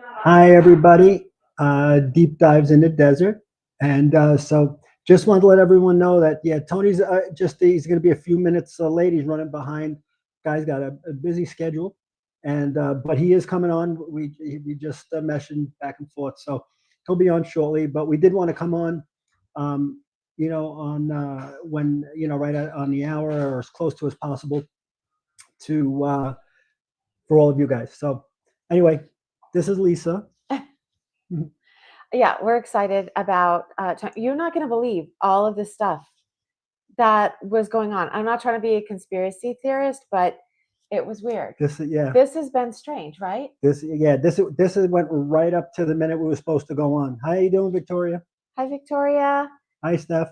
Hi, everybody. Deep dives in the desert. And so just wanted to let everyone know that, yeah, Tony's he's going to be a few minutes late. He's running behind. Guy's got a busy schedule. And but he is coming on. We just mentioned back and forth. So he'll be on shortly. But we did want to come on, on when, right on the hour or as close to as possible to for all of you guys. So anyway, this is Lisa. Yeah, we're excited about you're not going to believe all of this stuff that was going on. I'm not trying to be a conspiracy theorist, but it was weird. This has been strange, right? This went right up to the minute we were supposed to go on. How you doing, Victoria? Hi, Victoria. Hi, Steph.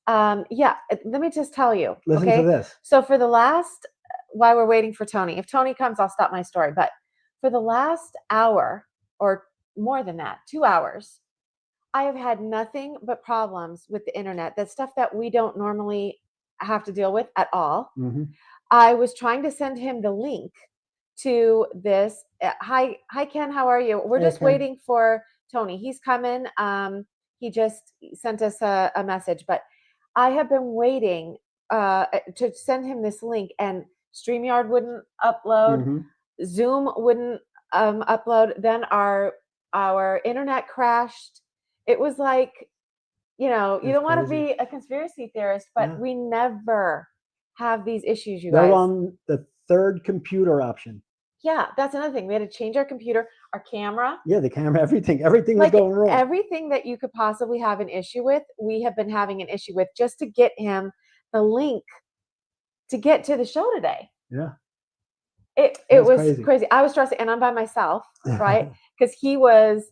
Yeah, let me just tell you. Listen to this. So for the last, while we're waiting for Tony, if Tony comes, I'll stop my story. But for the last hour or more than that, 2 hours, I have had nothing but problems with the internet. That's stuff that we don't normally have to deal with at all. Mm-hmm. I was trying to send him the link to this. Hi, Ken. How are you? We're just waiting for Tony. He's coming. He just sent us a message, but I have been waiting to send him this link, and StreamYard wouldn't upload. Mm-hmm. Zoom wouldn't upload. Then our internet crashed. It was like, you don't want to be a conspiracy theorist, but we never have these issues, you guys. They're on the third computer option. Yeah, that's another thing. We had to change our computer, our camera. Yeah, the camera, everything was going wrong. Everything that you could possibly have an issue with, we have been having an issue with just to get him the link to get to the show today. Yeah. It was crazy. I was stressing, and I'm by myself, right? Because he was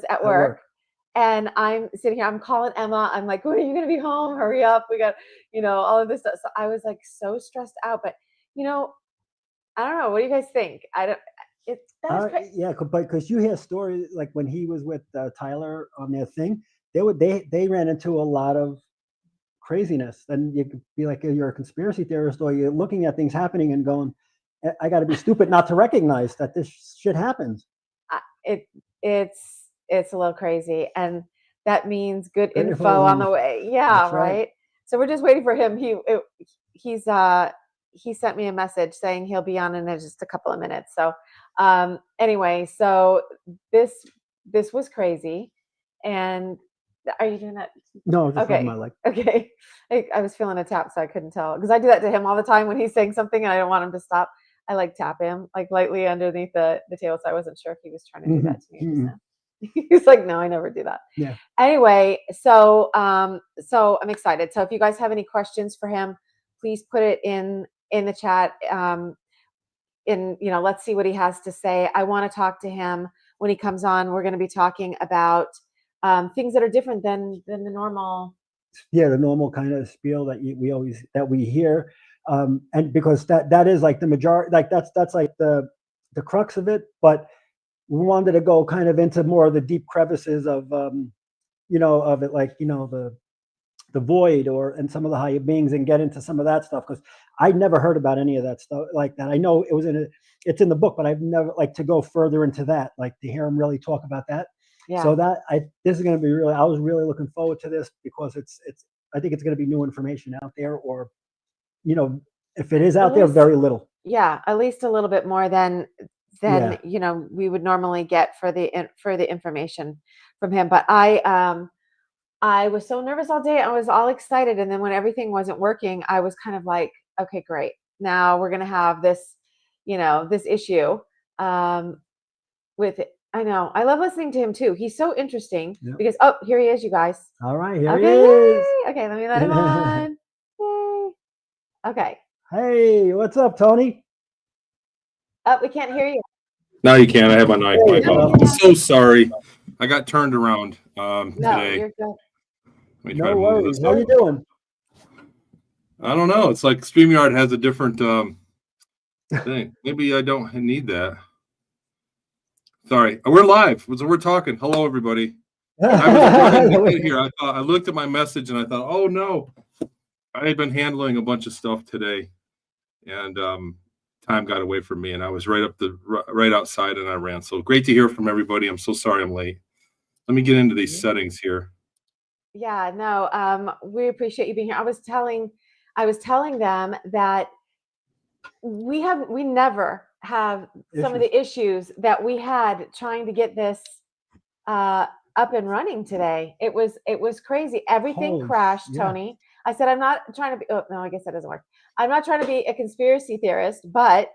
at work. And I'm sitting here, I'm calling Emma. I'm like, when are you going to be home? Hurry up. We got, all of this stuff. So I was like so stressed out, but I don't know. What do you guys think? Yeah, because you hear stories like when he was with Tyler on their thing, they ran into a lot of craziness. And you could be like, you're a conspiracy theorist, or you're looking at things happening and going, I got to be stupid not to recognize that this shit happens. It's a little crazy, and that means good info on the way. Yeah, right. So we're just waiting for him. He sent me a message saying he'll be on in just a couple of minutes. So anyway, so this was crazy. And are you doing that? No, just okay. My leg. Okay. I was feeling a tap, so I couldn't tell, because I do that to him all the time when he's saying something and I don't want him to stop. I like tap him like lightly underneath the table, so I wasn't sure if he was trying to do that to me. Mm-hmm. He's like, no, I never do that. Yeah. Anyway, so I'm excited. So if you guys have any questions for him, please put it in the chat. Let's see what he has to say. I want to talk to him when he comes on. We're going to be talking about things that are different than the normal. Yeah, the normal kind of spiel that we hear, and because that is like the majority, like that's like the crux of it, but we wanted to go kind of into more of the deep crevices of of it, like the void and some of the higher beings, and get into some of that stuff, because I'd never heard about any of that stuff like that. I know it's in the book, but I've never like to go further into that, like to hear him really talk about that. Yeah. So this is going to be really. I was really looking forward to this, because I think it's going to be new information out there, or if it is out there, very little. Yeah, at least a little bit more than we would normally get for the information from him. But I was so nervous all day. I was all excited, and then when everything wasn't working, I was kind of like, okay, great. Now we're gonna have this, this issue with it. I know. I love listening to him too. He's so interesting because here he is, you guys. All right, here he is. Okay, let me let him on. Yay. Okay. Hey, what's up, Tony? We can't hear you. Now you can. I have my mic off. I'm so sorry. I got turned around today. No, you're good. No worries. How you doing? I don't know. It's like StreamYard has a different thing. Maybe I don't need that. Sorry. We're live. We're talking. Hello, everybody. I was running to get here. I looked at my message and I thought, oh, no. I had been handling a bunch of stuff today. And time got away from me, and I was right outside, and I ran. So great to hear from everybody. I'm so sorry I'm late. Let me get into these settings here. Yeah, no, we appreciate you being here. I was telling them that we never have some of the issues that we had trying to get this up and running today. It was crazy. Everything crashed, yeah. Tony. I said, I'm not trying to be, oh no, I guess that doesn't work. I'm not trying to be a conspiracy theorist, but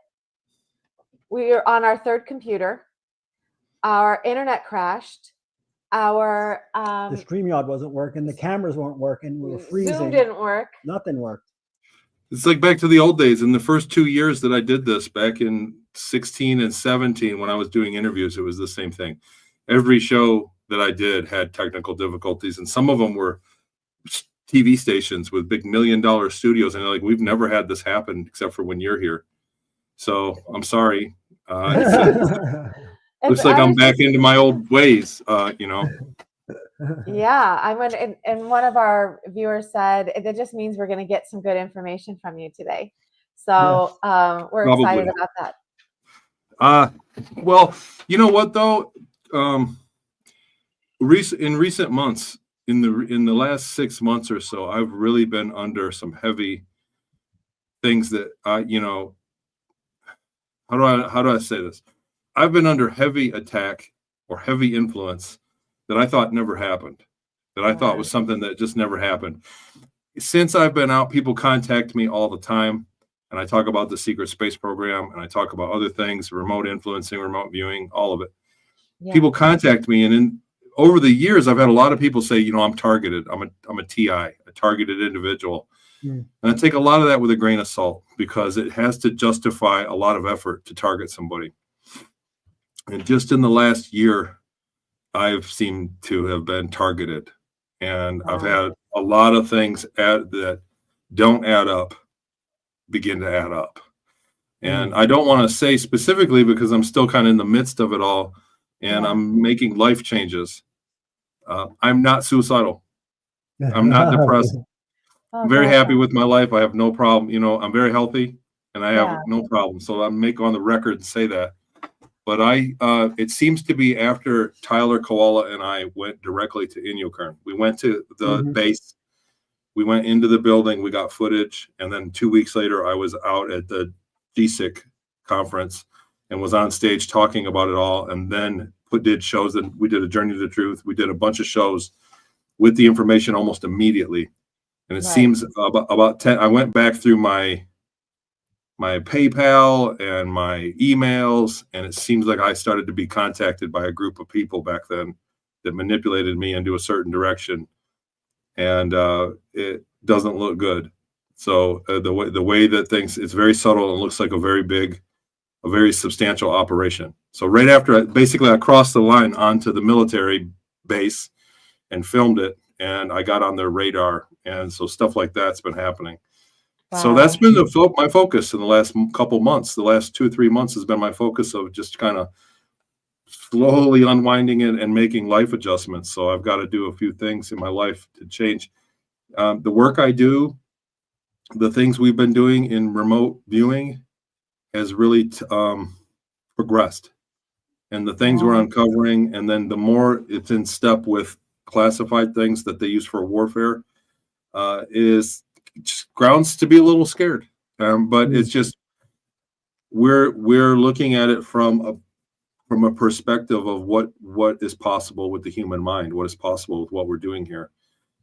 we are on our third computer. Our internet crashed. Our The StreamYard wasn't working. The cameras weren't working. We were freezing. Zoom didn't work. Nothing worked. It's like back to the old days. In the first 2 years that I did this, back in 16 and 17, when I was doing interviews, it was the same thing. Every show that I did had technical difficulties, and some of them were TV stations with big $1 million studios, and they're like, we've never had this happen except for when you're here. So I'm sorry. Looks like I'm back into my old ways, you know. Yeah, I went, and one of our viewers said that just means we're going to get some good information from you today. So we're excited about that. Well, you know what though? In recent months, in the last 6 months or so, I've really been under some heavy things that you know, how do I say this? I've been under heavy attack or heavy influence that I thought never happened, that I thought was something that just never happened. Since I've been out, people contact me all the time, and I talk about the secret space program, and I talk about other things, remote influencing, remote viewing, all of it. Yeah. People contact me, and over the years, I've had a lot of people say, you know, I'm targeted. I'm a TI, a targeted individual. And I take a lot of that with a grain of salt, because it has to justify a lot of effort to target somebody. And just in the last year, I've seemed to have been targeted, and I've had a lot of things that don't add up begin to add up. And I don't want to say specifically, because I'm still kind of in the midst of it all, and I'm making life changes. I'm not suicidal. I'm not depressed. I'm very happy with my life. I have no problem. You know, I'm very healthy, and I have no problem. So I'm make on the record and say that. But it seems to be after Tyler Koala and I went directly to Inyokern. We went to the base. We went into the building. We got footage. And then 2 weeks later, I was out at the GSIC conference and was on stage talking about it all. And then did shows. And we did a Journey to the Truth. We did a bunch of shows with the information almost immediately. And it seems about 10. I went back through my PayPal and my emails, and it seems like I started to be contacted by a group of people back then that manipulated me into a certain direction, and it doesn't look good. So the way that things, it's very subtle and looks like a very substantial operation. So right after basically I crossed the line onto the military base and filmed it, and I got on their radar, and so stuff like that's been happening. Wow. So that's been my focus in the last couple months. The last 2 or 3 months has been my focus of just kind of slowly unwinding it and making life adjustments. So I've got to do a few things in my life to change. The work I do, the things we've been doing in remote viewing has really progressed. And the things we're uncovering, and then the more it's in step with classified things that they use for warfare, is grounds to be a little scared, but it's just we're looking at it from a perspective of what is possible with the human mind, what is possible with what we're doing here,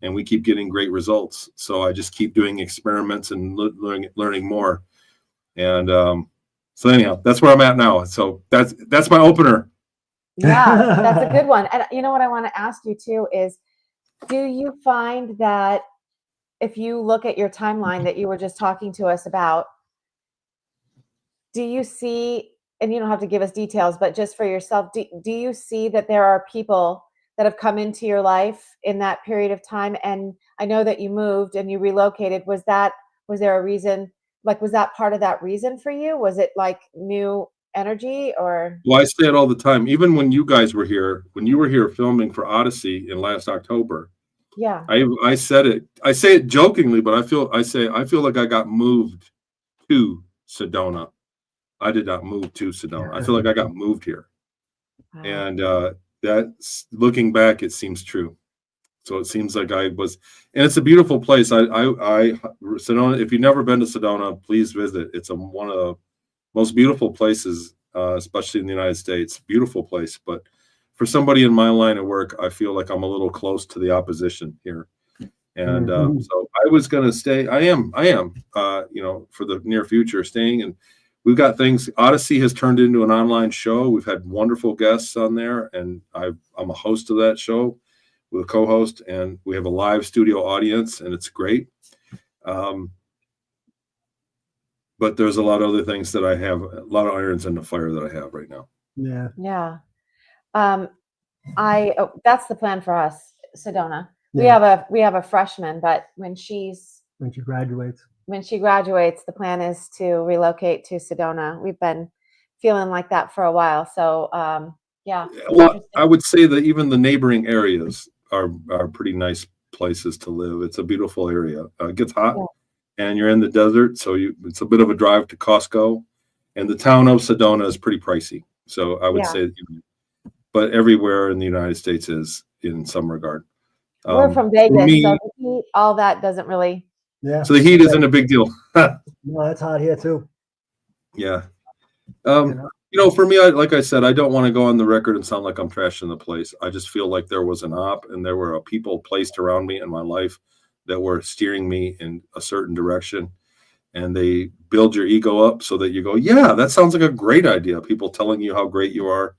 and we keep getting great results. So I just keep doing experiments and learning more, and so anyhow, that's where I'm at now. So that's my opener. Yeah, that's a good one. And you know what I want to ask you too is, do you find that if you look at your timeline that you were just talking to us about, do you see, and you don't have to give us details, but just for yourself, do you see that there are people that have come into your life in that period of time? And I know that you moved and you relocated. Was there a reason? Like, was that part of that reason for you? Was it like new energy, or? Well, I say it all the time. Even when you guys were here, when you were here filming for Odyssey in last October, yeah, I said it. I say it jokingly, but I feel like I got moved to Sedona, I did not move to Sedona. I feel like I got moved here. Wow. And that's looking back, it seems true. So it seems like I was, and it's a beautiful place. Sedona, if you've never been to Sedona, please visit. It's one of the most beautiful places, especially in the United States. Beautiful place. But for somebody in my line of work, I feel like I'm a little close to the opposition here. And so I was going to stay. I am, for the near future, staying. And we've got things. Odyssey has turned into an online show. We've had wonderful guests on there, and I'm a host of that show with a co-host, and we have a live studio audience, and it's great. But there's a lot of other things that I have, a lot of irons in the fire that I have right now. Yeah. Yeah. That's the plan for us, Sedona. Yeah. We have a freshman, but when she graduates, the plan is to relocate to Sedona. We've been feeling like that for a while. So, yeah. Well, I would say that even the neighboring areas are pretty nice places to live. It's a beautiful area. It gets hot, and you're in the desert, so it's a bit of a drive to Costco. And the town of Sedona is pretty pricey. So I would say, but everywhere in the United States is in some regard. We're from Vegas, so the heat, all that doesn't really. Yeah. So the heat isn't a big deal. No, that's hot here too. Yeah. For me, like I said, I don't want to go on the record and sound like I'm trashing the place. I just feel like there was an op, and there were people placed around me in my life that were steering me in a certain direction. And they build your ego up so that you go, yeah, that sounds like a great idea. People telling you how great you are,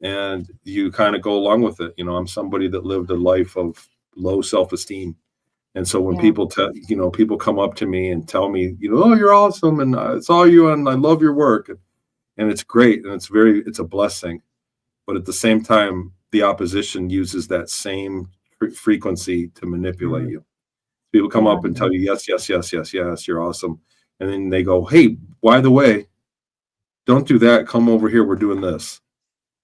and you kind of go along with it. I'm somebody that lived a life of low self-esteem. And so when people people come up to me and tell me, oh, you're awesome, and I saw you, and I love your work, and it's great, and it's a blessing. But at the same time, the opposition uses that same frequency to manipulate you. People come up and tell you, yes, yes, yes, yes, yes, you're awesome. And then they go, hey, by the way, don't do that. Come over here. We're doing this.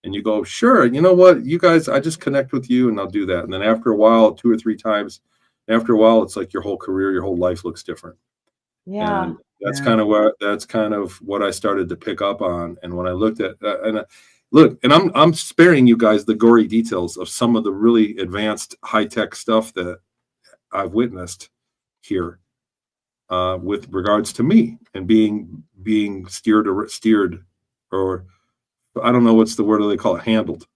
And you go, sure. You know what? You guys, I just connect with you and I'll do that. And then after a while, 2 or 3 times, after a while, it's like your whole career, your whole life looks different. Yeah. And that's kind of what I started to pick up on. And when I looked at and I'm sparing you guys the gory details of some of the really advanced high-tech stuff that I've witnessed here with regards to me and being steered, or I don't know what's the word they call it, handled.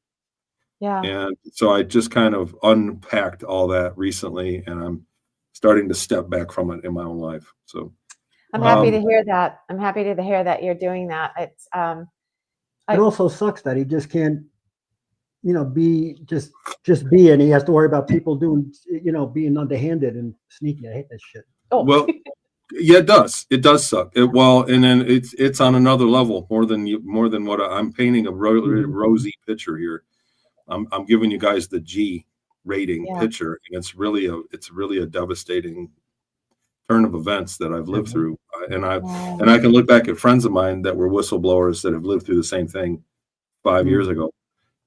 Yeah. And so I just kind of unpacked all that recently, and I'm starting to step back from it in my own life. So I'm happy to hear that. I'm happy to hear that you're doing that. It's it also sucks that he just can't, be just be, and he has to worry about people doing, being underhanded and sneaky. I hate that shit. Oh. Well, yeah, it does. It does suck. And then it's on another level, more than what I'm painting a rosy picture here. I'm giving you guys the G rating picture, and it's really a devastating turn of events that I've lived through, and I can look back at friends of mine that were whistleblowers that have lived through the same thing 5 years ago,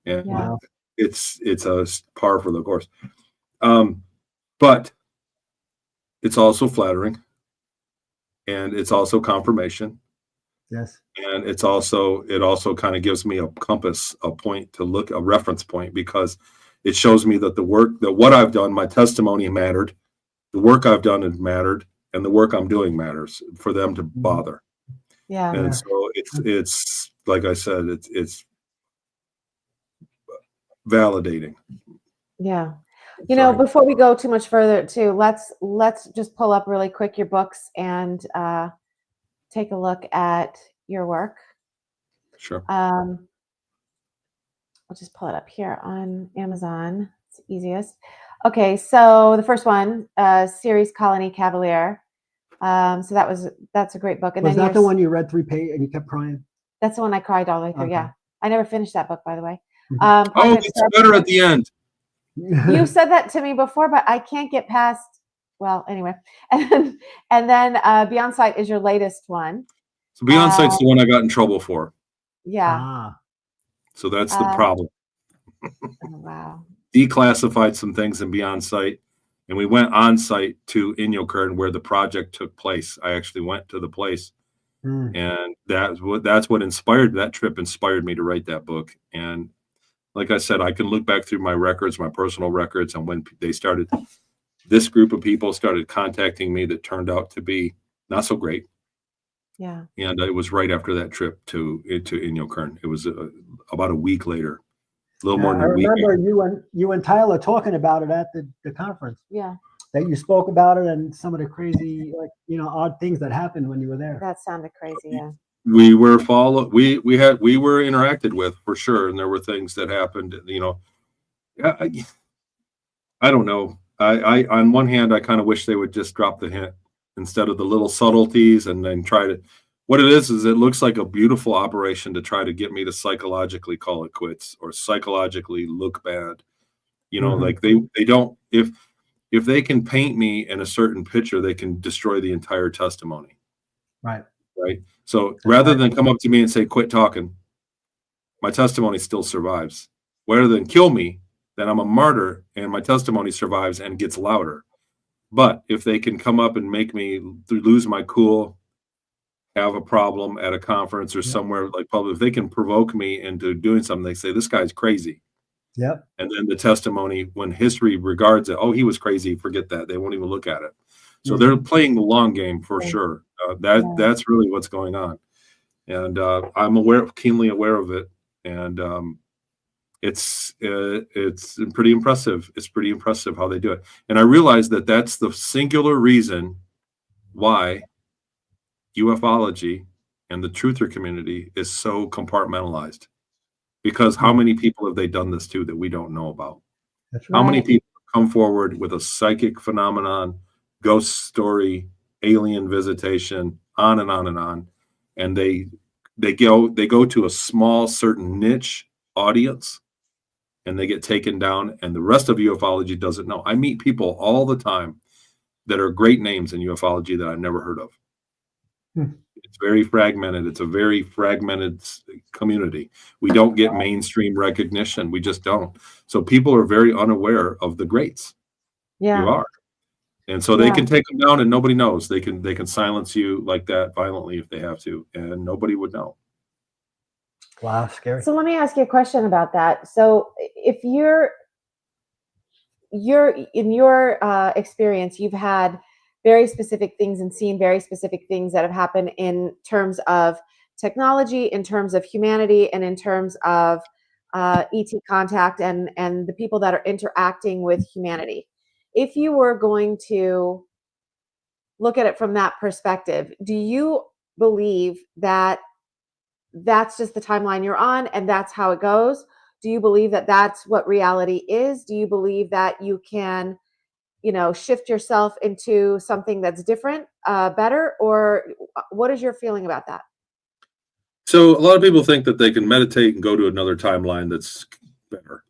and it's a par for the course. But it's also flattering, and it's also confirmation. Yes. And it also kind of gives me a compass, a reference point, because it shows me that what I've done, my testimony mattered, the work I've done has mattered, and the work I'm doing matters for them to bother. Yeah. And so it's like I said, it's validating. Yeah. Before we go too much further too, let's just pull up really quick your books and take a look at your work. Sure. I'll just pull it up here on Amazon. It's the easiest. Okay, so the first one, Series Colony Cavalier. So that's a great book. And was then that the one you read 3 pages and you kept crying? That's the one I cried all the way through. Okay. Yeah, I never finished that book, by the way. It's better at the end. You said that to me before, but I can't get past. Well, anyway, and then Beyond Sight is your latest one. So Beyond Sight's the one I got in trouble for. Yeah. So that's the problem. Oh, wow. Declassified some things in Beyond Sight, and we went on site to Inyokern where the project took place. I actually went to the place And that's what inspired that trip, inspired me to write that book. And like I said, I can look back through my records, my personal records, and when this group of people started contacting me that turned out to be not so great. Yeah. And it was right after that trip to Kern. It was about a week later, a little more than I a week. remember you and Tyler talking about it at the conference. Yeah. That you spoke about it and some of the crazy, odd things that happened when you were there. That sounded crazy. Yeah. We were we were interacted with for sure, and there were things that happened. I don't know. I on one hand, I kind of wish they would just drop the hint instead of the little subtleties, and then try to. What it is it looks like a beautiful operation to try to get me to psychologically call it quits or psychologically look bad. Like they don't, if they can paint me in a certain picture, they can destroy the entire testimony. Right. So rather than come up to me and say, quit talking, my testimony still survives. Rather than kill me, then I'm a martyr and my testimony survives and gets louder. But if they can come up and make me lose my cool, have a problem at a conference or somewhere like public, if they can provoke me into doing something, they say, this guy's crazy. Yep. And then the testimony, when history regards it, oh, he was crazy, forget that. They won't even look at it. So they're playing the long game for sure. That's really what's going on. And I'm keenly aware of it. And it's pretty impressive. It's pretty impressive how they do it. And I realize that that's the singular reason why ufology and the truther community is so compartmentalized. Because how many people have they done this to that we don't know about? That's right. How many people come forward with a psychic phenomenon, ghost story, alien visitation, on and on and on, and they go to a small certain niche audience, and they get taken down, and the rest of ufology doesn't know. I meet people all the time that are great names in ufology that I've never heard of. It's very fragmented. It's a very fragmented community. We don't get mainstream recognition. We just don't. So people are very unaware of the greats. Yeah. You are. And so they can take them down and nobody knows. They can silence you like that violently if they have to, and nobody would know. Wow, scary. So let me ask you a question about that. So if you're in your experience, you've had very specific things and seen very specific things that have happened in terms of technology, in terms of humanity, and in terms of ET contact and the people that are interacting with humanity. If you were going to look at it from that perspective, do you believe that that's just the timeline you're on and that's how it goes? Do you believe that that's what reality is? Do you believe that you can shift yourself into something that's different, better, or what is your feeling about that? So a lot of people think that they can meditate and go to another timeline that's better,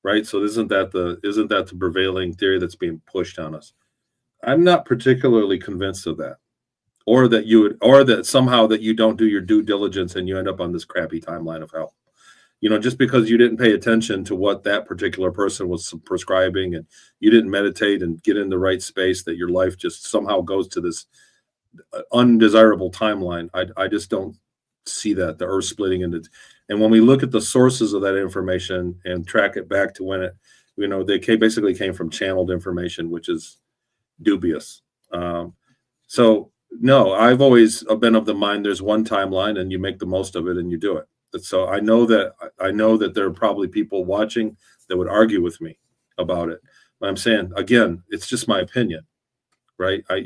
right? So isn't that the prevailing theory that's being pushed on us? I'm not particularly convinced of that, or that somehow that you don't do your due diligence and you end up on this crappy timeline of hell. Just because you didn't pay attention to what that particular person was prescribing and you didn't meditate and get in the right space, that your life just somehow goes to this undesirable timeline. I just don't see that, the earth splitting into. And when we look at the sources of that information and track it back to when they basically came from channeled information, which is dubious. So no, I've always been of the mind there's one timeline and you make the most of it and you do it. So I know that there are probably people watching that would argue with me about it. But I'm saying, again, it's just my opinion, right? I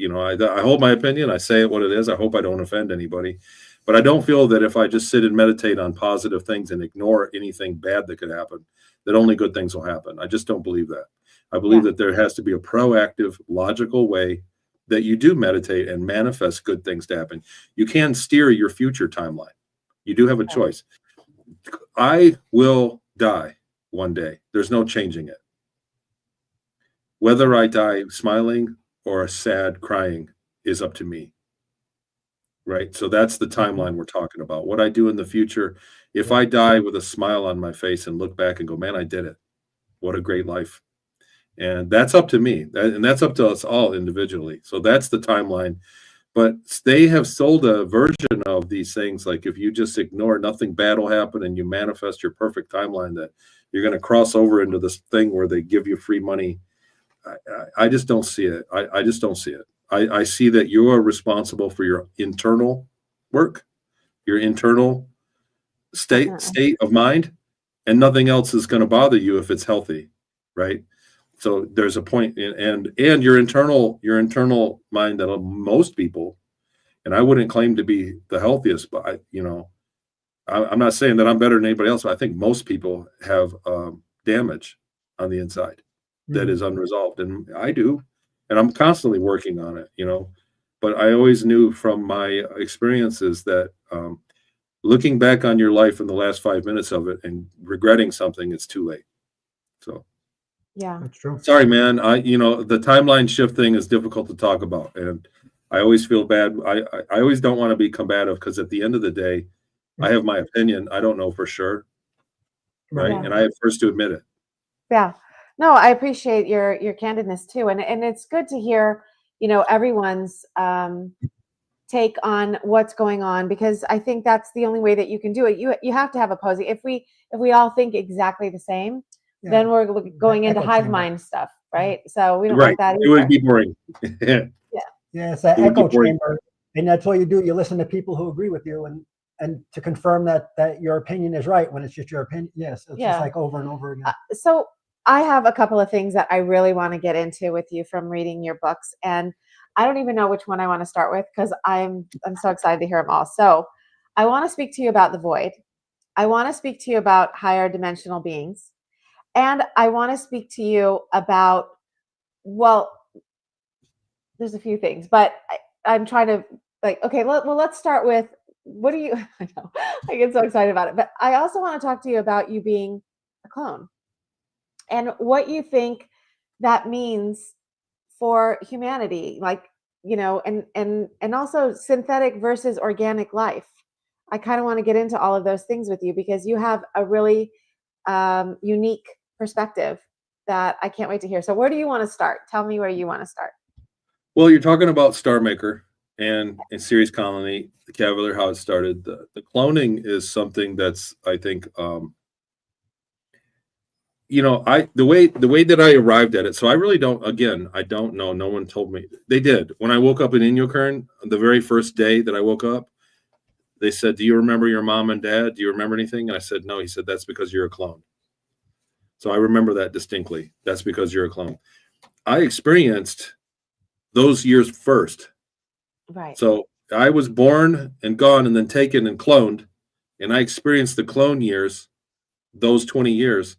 hold my opinion. I say it what it is. I hope I don't offend anybody. But I don't feel that if I just sit and meditate on positive things and ignore anything bad that could happen, that only good things will happen. I just don't believe that. I believe that there has to be a proactive, logical way that you do meditate and manifest good things to happen. You can steer your future timeline. You do have a choice. I will die one day. There's no changing it. Whether I die smiling or sad crying is up to me. Right? So that's the timeline we're talking about. What I do in the future, if I die with a smile on my face and look back and go, man, I did it. What a great life. And that's up to me. And that's up to us all individually. So that's the timeline But they have sold a version of these things, like if you just ignore, nothing bad will happen, and you manifest your perfect timeline, that you're going to cross over into this thing where they give you free money. I just don't see it. I just don't see it. I see that you are responsible for your internal work, your internal state of mind, and nothing else is going to bother you if it's healthy, right? So there's a point, and your internal mind that most people, and I wouldn't claim to be the healthiest, but I'm not saying that I'm better than anybody else, but I think most people have damage on the inside that is unresolved, and I do, and I'm constantly working on it, But I always knew from my experiences that looking back on your life in the last 5 minutes of it and regretting something, it's too late. So. Yeah, That's true. Sorry, man. The timeline shift thing is difficult to talk about, and I always feel bad. I always don't want to be combative, because at the end of the day, I have my opinion. I don't know for sure, right? Yeah. And I have first to admit it. Yeah. No, I appreciate your candidness too, and it's good to hear, everyone's take on what's going on, because I think that's the only way that you can do it. You have to have opposing. If we all think exactly the same, then we're going into hive mind stuff, right? So we don't want that either. It would be boring. Yeah, it's that echo chamber, and that's what you do. You listen to people who agree with you, and to confirm that your opinion is right when it's just your opinion. Yes, it's just like over and over again. So I have a couple of things that I really want to get into with you from reading your books, and I don't even know which one I want to start with, because I'm so excited to hear them all. So I want to speak to you about the void. I want to speak to you about higher dimensional beings. And I want to speak to you about, well, there's a few things, but I'm trying to okay, let's start with, what do you, I know, I get so excited about it, but I also want to talk to you about you being a clone and what you think that means for humanity, and also synthetic versus organic life. I kind of want to get into all of those things with you, because you have a really unique perspective that I can't wait to hear. So where do you want to start? Tell me where you want to start. Well, you're talking about Star Maker and Series Colony, the Cavalier, how it started. The cloning is something that's, I think, the way that I arrived at it. So I really don't. Again, I don't know. No one told me. They did. When I woke up in Inyokern, the very first day that I woke up, they said, "Do you remember your mom and dad? Do you remember anything?" And I said, "No." He said, "That's because you're a clone." So I remember that distinctly. That's because you're a clone. I experienced those years first. Right. So I was born and gone and then taken and cloned. And I experienced the clone years, those 20 years,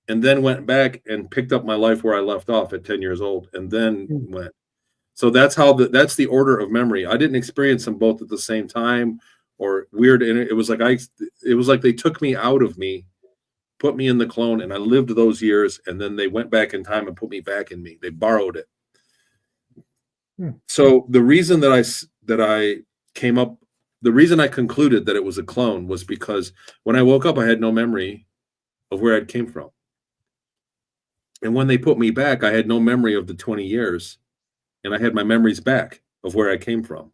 and then went back and picked up my life where I left off at 10 years old, and then went. So that's that's the order of memory. I didn't experience them both at the same time or weird. And it was like they took me out of me, put me in the clone, and I lived those years, and then they went back in time and put me back in me. They borrowed it. So the reason that I came up, the reason I concluded that it was a clone was because when I woke up, I had no memory of where I came from. And when they put me back, I had no memory of the 20 years, and I had my memories back of where I came from.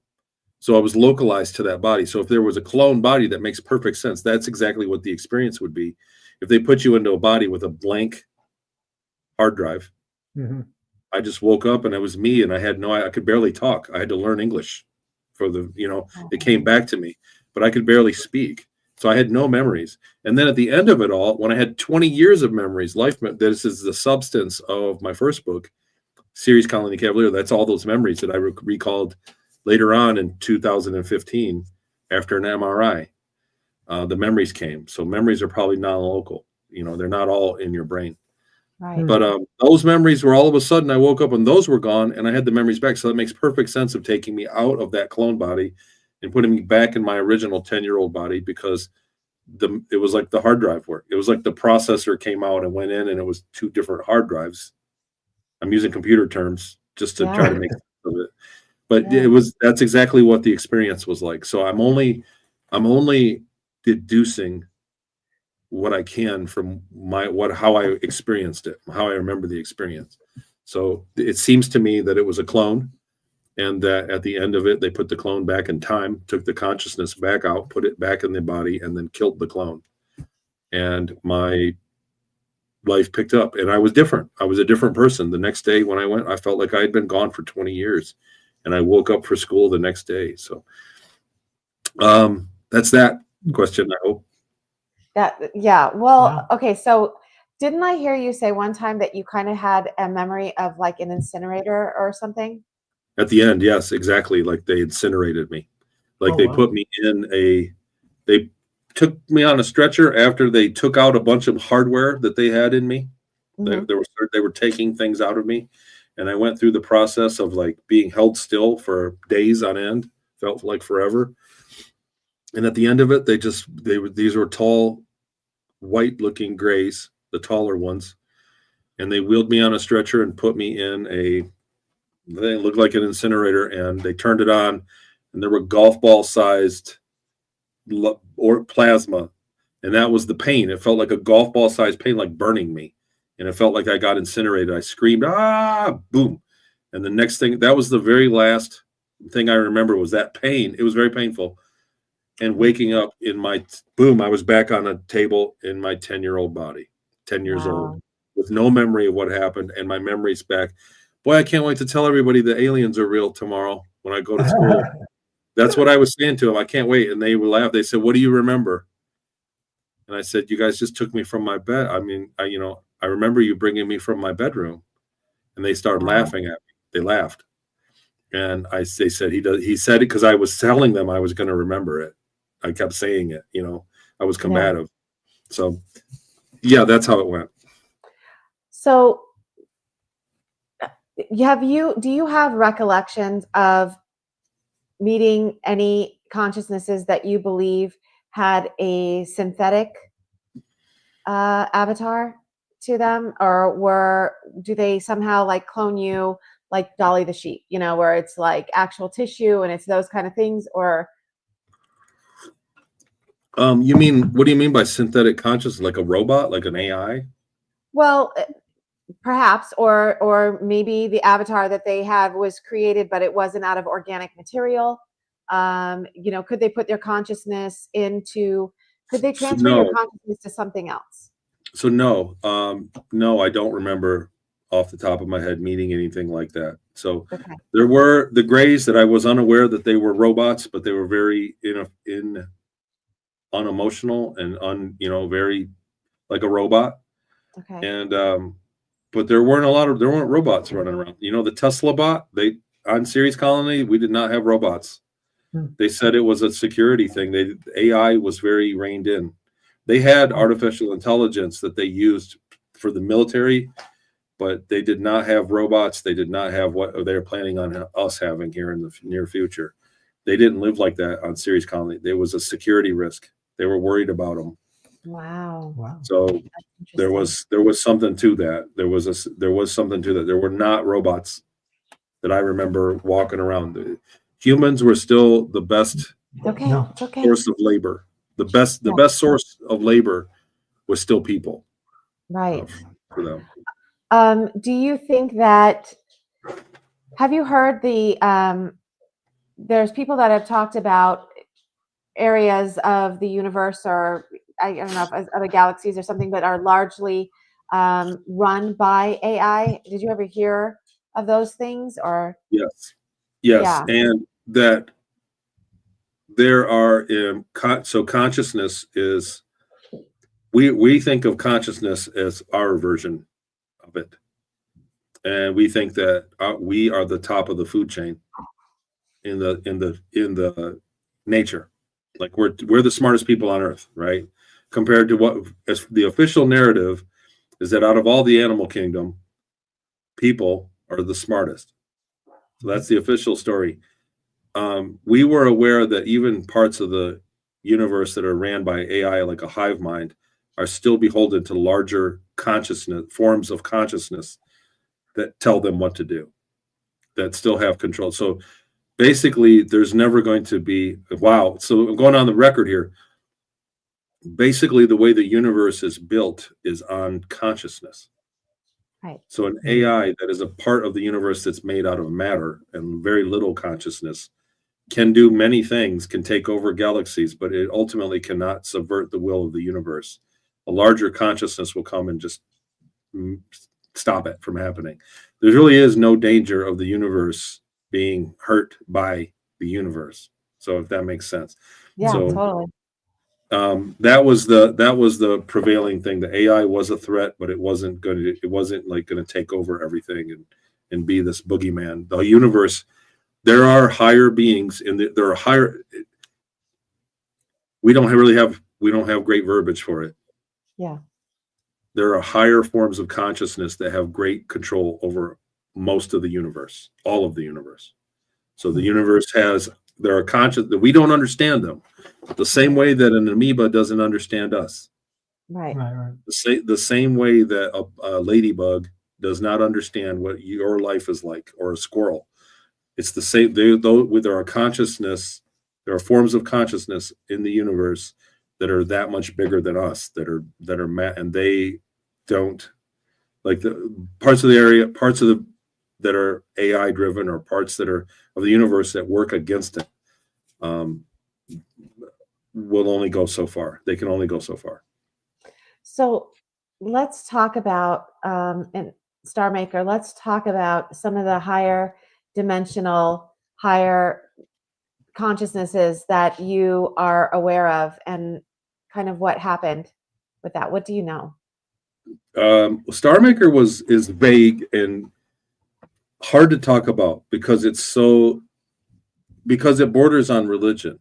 So I was localized to that body. So if there was a clone body, that makes perfect sense. That's exactly what the experience would be. If they put you into a body with a blank hard drive, I just woke up and it was me, and I could barely talk. I had to learn English it came back to me, but I could barely speak. So I had no memories. And then at the end of it all, when I had 20 years of memories, this is the substance of my first book, Series Colony Cavalier. That's all those memories that I recalled later on in 2015 after an MRI. The memories came. So memories are probably non-local. They're not all in your brain. Right. But those memories were, all of a sudden, I woke up and those were gone, and I had the memories back. So that makes perfect sense of taking me out of that clone body and putting me back in my original 10-year-old body, because it was like the hard drive work. It was like the processor came out and went in, and it was two different hard drives. I'm using computer terms just to try to make sense of it. But that's exactly what the experience was like. So I'm only deducing what I can from how I experienced it, how I remember the experience. So it seems to me that it was a clone, and that at the end of it, they put the clone back in time, took the consciousness back out, put it back in the body, and then killed the clone. And my life picked up, and I was different. I was a different person. The next day when I went, I felt like I had been gone for 20 years, and I woke up for school the next day. So that's that question, I hope. Yeah. Well, okay. So didn't I hear you say one time that you kind of had a memory of like an incinerator or something? At the end, yes, exactly. Like they incinerated me. Like they put me in they took me on a stretcher after they took out a bunch of hardware that they had in me. They were taking things out of me. And I went through the process of like being held still for days on end, felt like forever. And at the end of it, these were tall, white looking grays, the taller ones. And they wheeled me on a stretcher and put me in they looked like an incinerator, and they turned it on, and there were golf ball sized or plasma. And that was the pain. It felt like a golf ball sized pain, like burning me. And it felt like I got incinerated. I screamed, boom. And the next thing, that was the very last thing I remember was that pain. It was very painful. And waking up I was back on a table in my 10-year-old body, 10 years old, with no memory of what happened. And my memory's back. Boy, I can't wait to tell everybody the aliens are real tomorrow when I go to school. That's what I was saying to them. I can't wait. And they would laugh. They said, "What do you remember?" And I said, "You guys just took me from my bed. I mean, I remember you bringing me from my bedroom." And they started laughing at me. They laughed. And they said, he said it because I was telling them I was going to remember it. I kept saying it, I was combative. Yeah. So yeah, that's how it went. So do you have recollections of meeting any consciousnesses that you believe had a synthetic avatar to them, or do they somehow like clone you like Dolly the sheep, where it's like actual tissue and it's those kind of things? Or what do you mean by synthetic consciousness? Like a robot, like an AI? Well, perhaps, or maybe the avatar that they have was created, but it wasn't out of organic material. Could they put their consciousness could they transfer your consciousness to something else? So no, I don't remember off the top of my head meeting anything like that. So there were the grays that I was unaware that they were robots, but they were very unemotional and very like a robot. Okay. And but there weren't robots running around. The Tesla bot, on Ceres Colony, we did not have robots. They said it was a security thing. AI was very reined in. They had artificial intelligence that they used for the military, but they did not have robots. They did not have what they were planning on us having here in the near future. They didn't live like that on Ceres Colony. There was a security risk. They were worried about them. Wow. So there was something to that. There was something to that. There were not robots that I remember walking around. The humans were still the best source of labor. The best source of labor was still people. Right. For them. Do you think that? Have you heard there's people that have talked about areas of the universe, or I don't know, if other galaxies or something, but are largely run by AI. Did you ever hear of those things? Or yes, yeah. And that there are so consciousness is we think of consciousness as our version of it, and we think that we are the top of the food chain in the nature. Like we're the smartest people on earth, right? Compared to what as the official narrative is that out of all the animal kingdom, people are the smartest. So that's the official story. We were aware that even parts of the universe that are ran by AI, like a hive mind, are still beholden to larger forms of consciousness that tell them what to do, that still have control. So basically, there's never going to be, so I'm going on the record here. Basically, the way the universe is built is on consciousness. Right. So an AI that is a part of the universe that's made out of matter and very little consciousness can do many things, can take over galaxies, but it ultimately cannot subvert the will of the universe. A larger consciousness will come and just stop it from happening. There really is no danger of the universe being hurt by the universe. So if that makes sense. Yeah, So totally. that was the prevailing thing. The AI was a threat, but it wasn't like going to take over everything and be this boogeyman. The universe, there are higher beings there are higher. We don't have great verbiage for it. Yeah. There are higher forms of consciousness that have great control over most of the universe, all of the universe. So the universe there are conscious that we don't understand them, the same way that an amoeba doesn't understand us. Right. The same way that a ladybug does not understand what your life is like, or a squirrel. It's the same. There are consciousness. There are forms of consciousness in the universe that are that much bigger than us. And they don't, like, the parts of that are AI driven, or parts that are of the universe that work against it. Will only go so far. They can only go so far. So let's talk about in Star Maker. Let's talk about some of the higher dimensional, higher consciousnesses that you are aware of, and kind of what happened with that. What do you know? Star Maker is vague and hard to talk about because it borders on religion.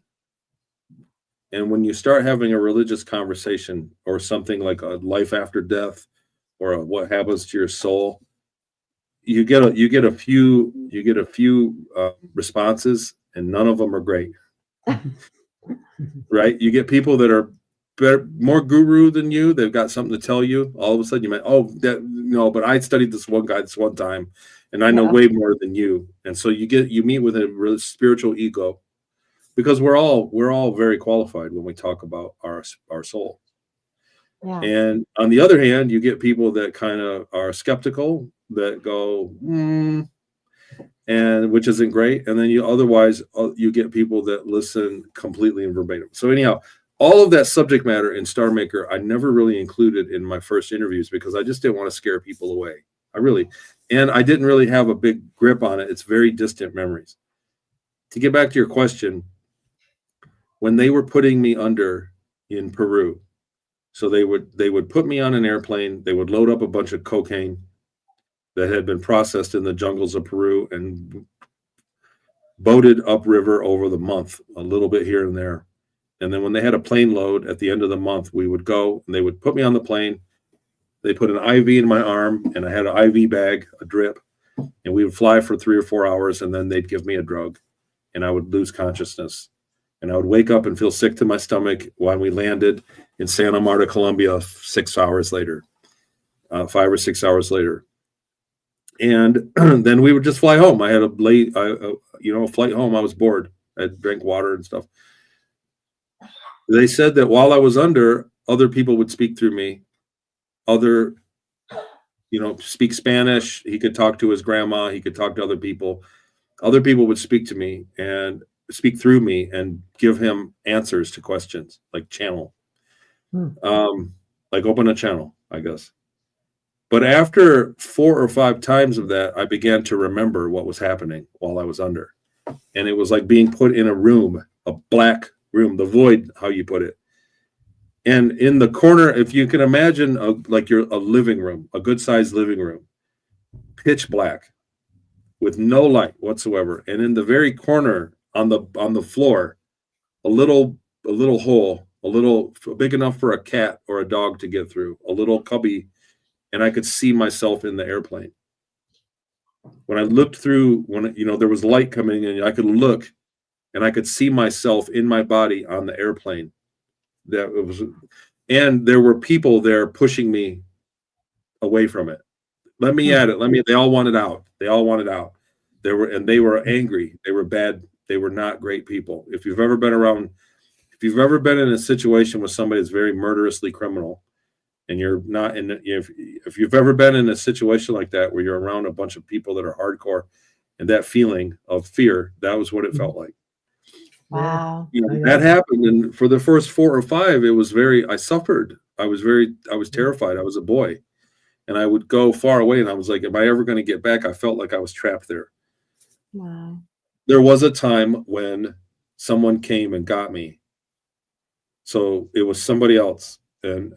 And when you start having a religious conversation, or something like a life after death, or what happens to your soul, you get a few responses, and none of them are great. Right? You get people that are more guru than you. They've got something to tell you. All of a sudden, you might, but I studied this one guy this one time, and I know way more than you. And so you meet with a really spiritual ego, because we're all very qualified when we talk about our soul. Yeah. And on the other hand, you get people that kind of are skeptical, that go, and which isn't great. And then you get people that listen completely and verbatim. So anyhow, all of that subject matter in Star Maker, I never really included in my first interviews, because I just didn't want to scare people away. And I didn't really have a big grip on it. It's very distant memories. To get back to your question, when they were putting me under in Peru, so they would put me on an airplane, they would load up a bunch of cocaine that had been processed in the jungles of Peru and boated upriver over the month, a little bit here and there. And then when they had a plane load at the end of the month, we would go and they would put me on the plane. They put an IV in my arm, and I had an IV bag, a drip, and we would fly for 3 or 4 hours, and then they'd give me a drug, and I would lose consciousness. And I would wake up and feel sick to my stomach when we landed in Santa Marta, Colombia, 6 hours later, 5 or 6 hours later. And then we would just fly home. I had a flight home. I was bored. I drank water and stuff. They said that while I was under, other people would speak through me. Speak Spanish. He could talk to his grandma. He could talk to other people. Other people would speak to me and speak through me and give him answers to questions, like channel, like open a channel, I guess. But after 4 or 5 times of that, I began to remember what was happening while I was under. And it was like being put in a room, a black room, the void, how you put it. And in the corner, if you can imagine a living room, a good sized living room, pitch black with no light whatsoever. And in the very corner on the floor, a little hole, big enough for a cat or a dog to get through, a little cubby. And I could see myself in the airplane. When I looked through, there was light coming in, I could look and I could see myself in my body on the airplane. And there were people there pushing me away from it. They all wanted out. They were angry. They were bad. They were not great people. If you've ever been in a situation with somebody that's very murderously criminal, and you're not in. If you've ever been in a situation like that where you're around a bunch of people that are hardcore, and that feeling of fear, that was what it felt like. Wow. That happened, and for the first 4 or 5, it was I suffered. I was terrified. I was a boy, and I would go far away, and I was like, am I ever going to get back? I felt like I was trapped there. Wow. There was a time when someone came and got me. So it was somebody else, and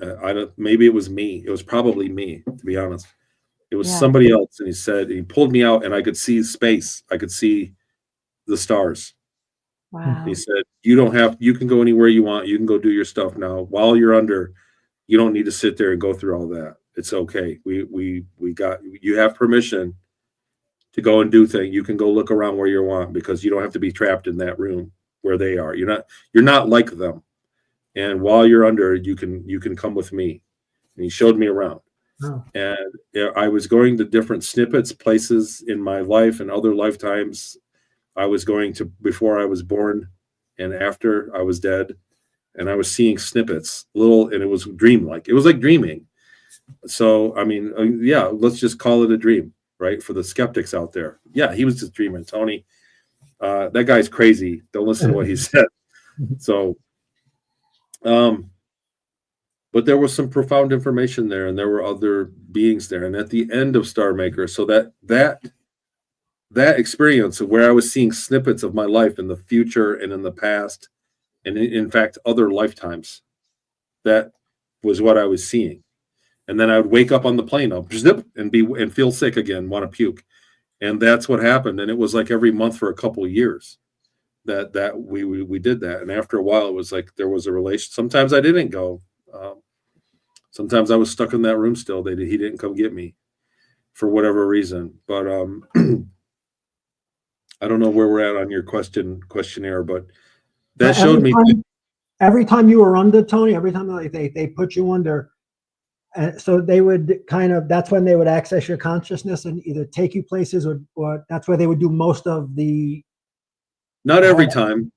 maybe it was me. It was probably me, to be honest. It was somebody else, and he pulled me out, and I could see space. I could see the stars. Wow. He said, you can go anywhere you want. You can go do your stuff now. While you're under, you don't need to sit there and go through all that. It's okay. You have permission to go and do things. You can go look around where you want, because you don't have to be trapped in that room where they are. You're not like them. And while you're under, you can come with me. And he showed me around. Oh. And I was going to different snippets, places in my life and other lifetimes. I was going to before I was born and after I was dead. And I was seeing snippets, and it was dreamlike. It was like dreaming. So, I mean, let's just call it a dream, right? For the skeptics out there. Yeah, he was just dreaming, Tony. That guy's crazy. Don't listen to what he said. So, but there was some profound information there, and there were other beings there. And at the end of Star Maker, so that experience of where I was seeing snippets of my life in the future and in the past, and in fact, other lifetimes, that was what I was seeing. And then I would wake up on the plane, I'll zip and feel sick again, want to puke. And that's what happened. And it was like every month for a couple of years that we did that. And after a while, it was like there was a relation. Sometimes I didn't go. Sometimes I was stuck in that room still. He didn't come get me for whatever reason. But I don't know where we're at on your questionnaire, but that showed me. Every time you were under, Tony, every time they put you under, so they would that's when they would access your consciousness and either take you places or that's where they would do most of the. Not every time.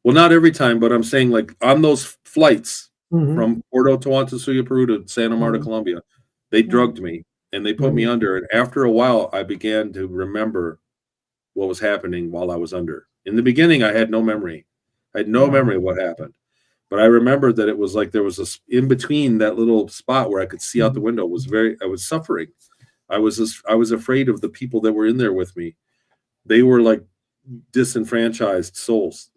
Well, not every time, but I'm saying like on those flights from Puerto Tahuantinsuyo, Peru to Santa Marta, Colombia, they drugged me and they put me under. And after a while, I began to remember what was happening while I was under. In the beginning, I had no memory. I had no memory of what happened. But I remember that it was like there was in between that little spot where I could see out the window. I was suffering. I was afraid of the people that were in there with me. They were like disenfranchised souls.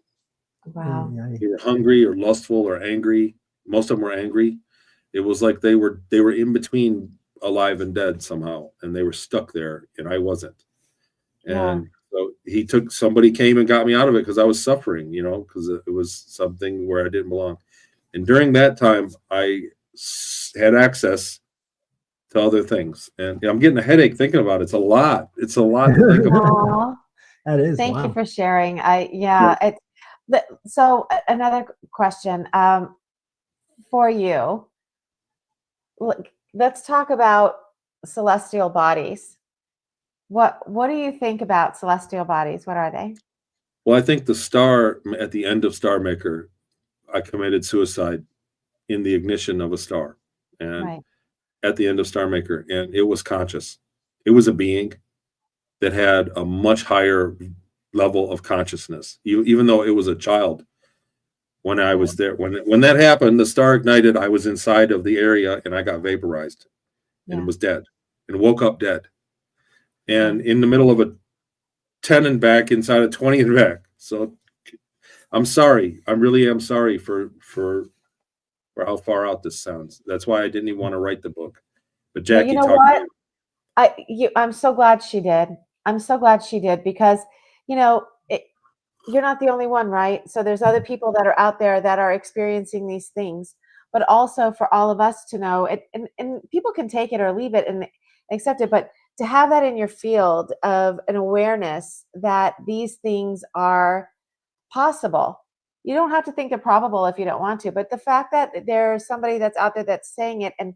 Wow. They were hungry or lustful or angry. Most of them were angry. It was like they were in between alive and dead somehow, and they were stuck there, and I wasn't. And so somebody came and got me out of it because I was suffering, because it was something where I didn't belong. And during that time, I had access to other things. And I'm getting a headache thinking about it. It's a lot. It's a lot to think about. That is. Thank you for sharing. So another question for you. Let's talk about celestial bodies. What do you think about celestial bodies? What are they? Well, I think the star at the end of Star Maker, I committed suicide in the ignition of a star, and at the end of Star Maker, and it was conscious. It was a being that had a much higher level of consciousness, even though it was a child. When I was there, when that happened, the star ignited. I was inside of the area, and I got vaporized, and was dead, and woke up dead. And in the middle of a 10 and back, inside a 20 and back. So I'm sorry. I really am sorry for how far out this sounds. That's why I didn't even want to write the book. But Jackie, you know what? I'm so glad she did. I'm so glad she did because, you're not the only one, right? So there's other people that are out there that are experiencing these things, but also for all of us to know it, and people can take it or leave it and accept it, but to have that in your field of an awareness that these things are possible. You don't have to think they're probable if you don't want to, but the fact that there's somebody that's out there that's saying it and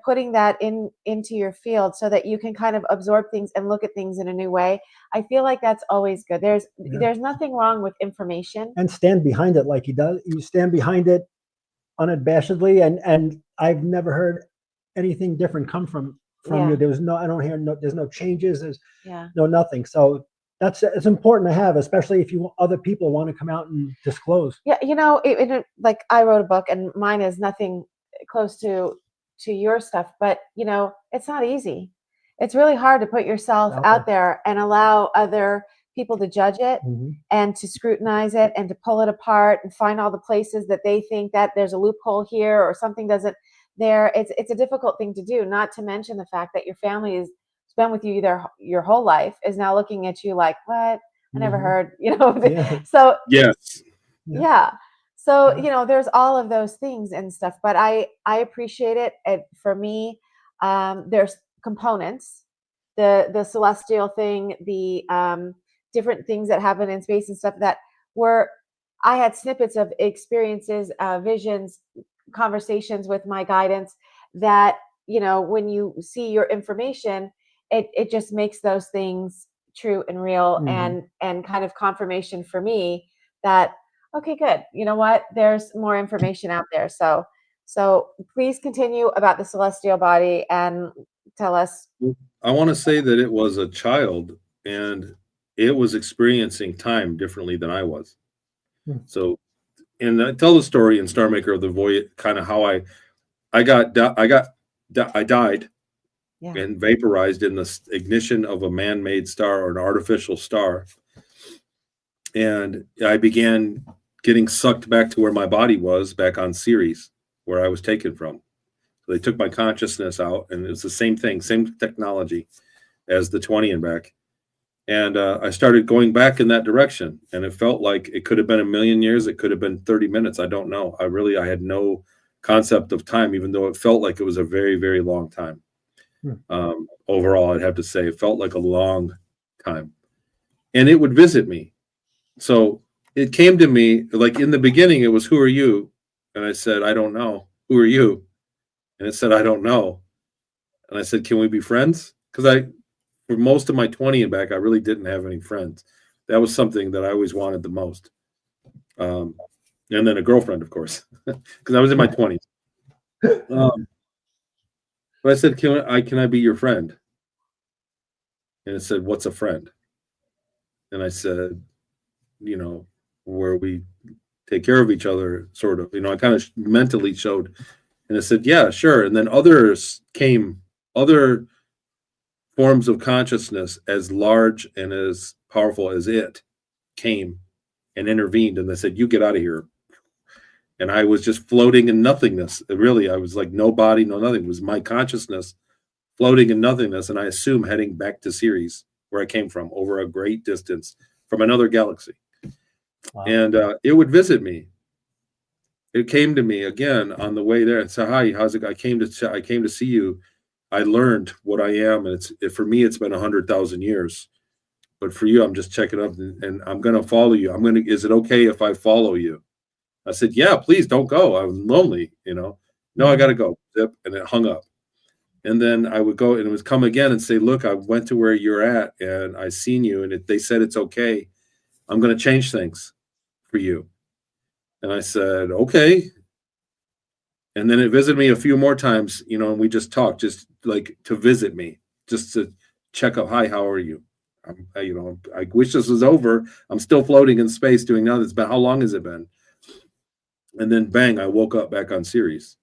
putting that into your field so that you can kind of absorb things and look at things in a new way, I feel like that's always good. There's nothing wrong with information. And stand behind it like he does. You stand behind it unabashedly, and I've never heard anything different come from Yeah. you. There was no, I don't hear no, there's no changes. There's Yeah. no nothing. So it's important to have, especially if other people want to come out and disclose. Yeah, like I wrote a book, and mine is nothing close to your stuff, but it's not easy. It's really hard to put yourself out there and allow other people to judge it and to scrutinize it and to pull it apart and find all the places that they think that there's a loophole here or something doesn't there. It's a difficult thing to do, not to mention the fact that your family has been with you your whole life is now looking at you like, what? I never heard, Yeah. So Yes. yeah. So, there's all of those things and stuff, but I appreciate it. And for me, there's components, the celestial thing, the different things that happen in space and stuff that I had snippets of experiences, visions, conversations with my guidance that, when you see your information, it just makes those things true and real and kind of confirmation for me that, okay, good. You know what? There's more information out there. So please continue about the celestial body and tell us. I want to say that it was a child and it was experiencing time differently than I was. So, and I tell the story in Star Maker of the Void, kind of how I died and vaporized in the ignition of a man-made star or an artificial star. And I began getting sucked back to where my body was, back on Ceres, where I was taken from. So they took my consciousness out, and it was the same thing, same technology as the 20 and back. And I started going back in that direction, and it felt like it could have been 1,000,000 years. It could have been 30 minutes. I don't know. I had no concept of time, even though it felt like it was a very, very long time. Overall, I'd have to say it felt like a long time. And it would visit me. So it came to me, like in the beginning, it was, who are you? And I said, I don't know. Who are you? And it said, I don't know. And I said, can we be friends? Because for most of my 20 and back, I really didn't have any friends. That was something that I always wanted the most. And then a girlfriend, of course, because I was in my 20s. But I said, can I be your friend? And it said, what's a friend? And I said, where we take care of each other, sort of. I kind of mentally showed. And it said, yeah, sure. And then other forms of consciousness as large and as powerful as it came and intervened. And they said, you get out of here. And I was just floating in nothingness. Really, I was like no body, no nothing. It was my consciousness floating in nothingness. And I assume heading back to Ceres, where I came from, over a great distance from another galaxy. Wow. And it would visit me. It came to me again on the way there and said, hi, how's it? I came to see you. I learned what I am. And for me, it's been 100,000 years. But for you, I'm just checking up and I'm going to follow you. Is it okay if I follow you? I said, yeah, please don't go. I'm lonely, No, I got to go. Zip. And it hung up. And then I would go and it would come again and say, look, I went to where you're at and I seen you. And they said, it's okay. I'm going to change things for you. And I said, okay. And then it visited me a few more times, and we just talked, just like to visit me, just to check up. Hi, how are you? I wish this was over. I'm still floating in space doing nothing. How long has it been? And then bang, I woke up back on Ceres.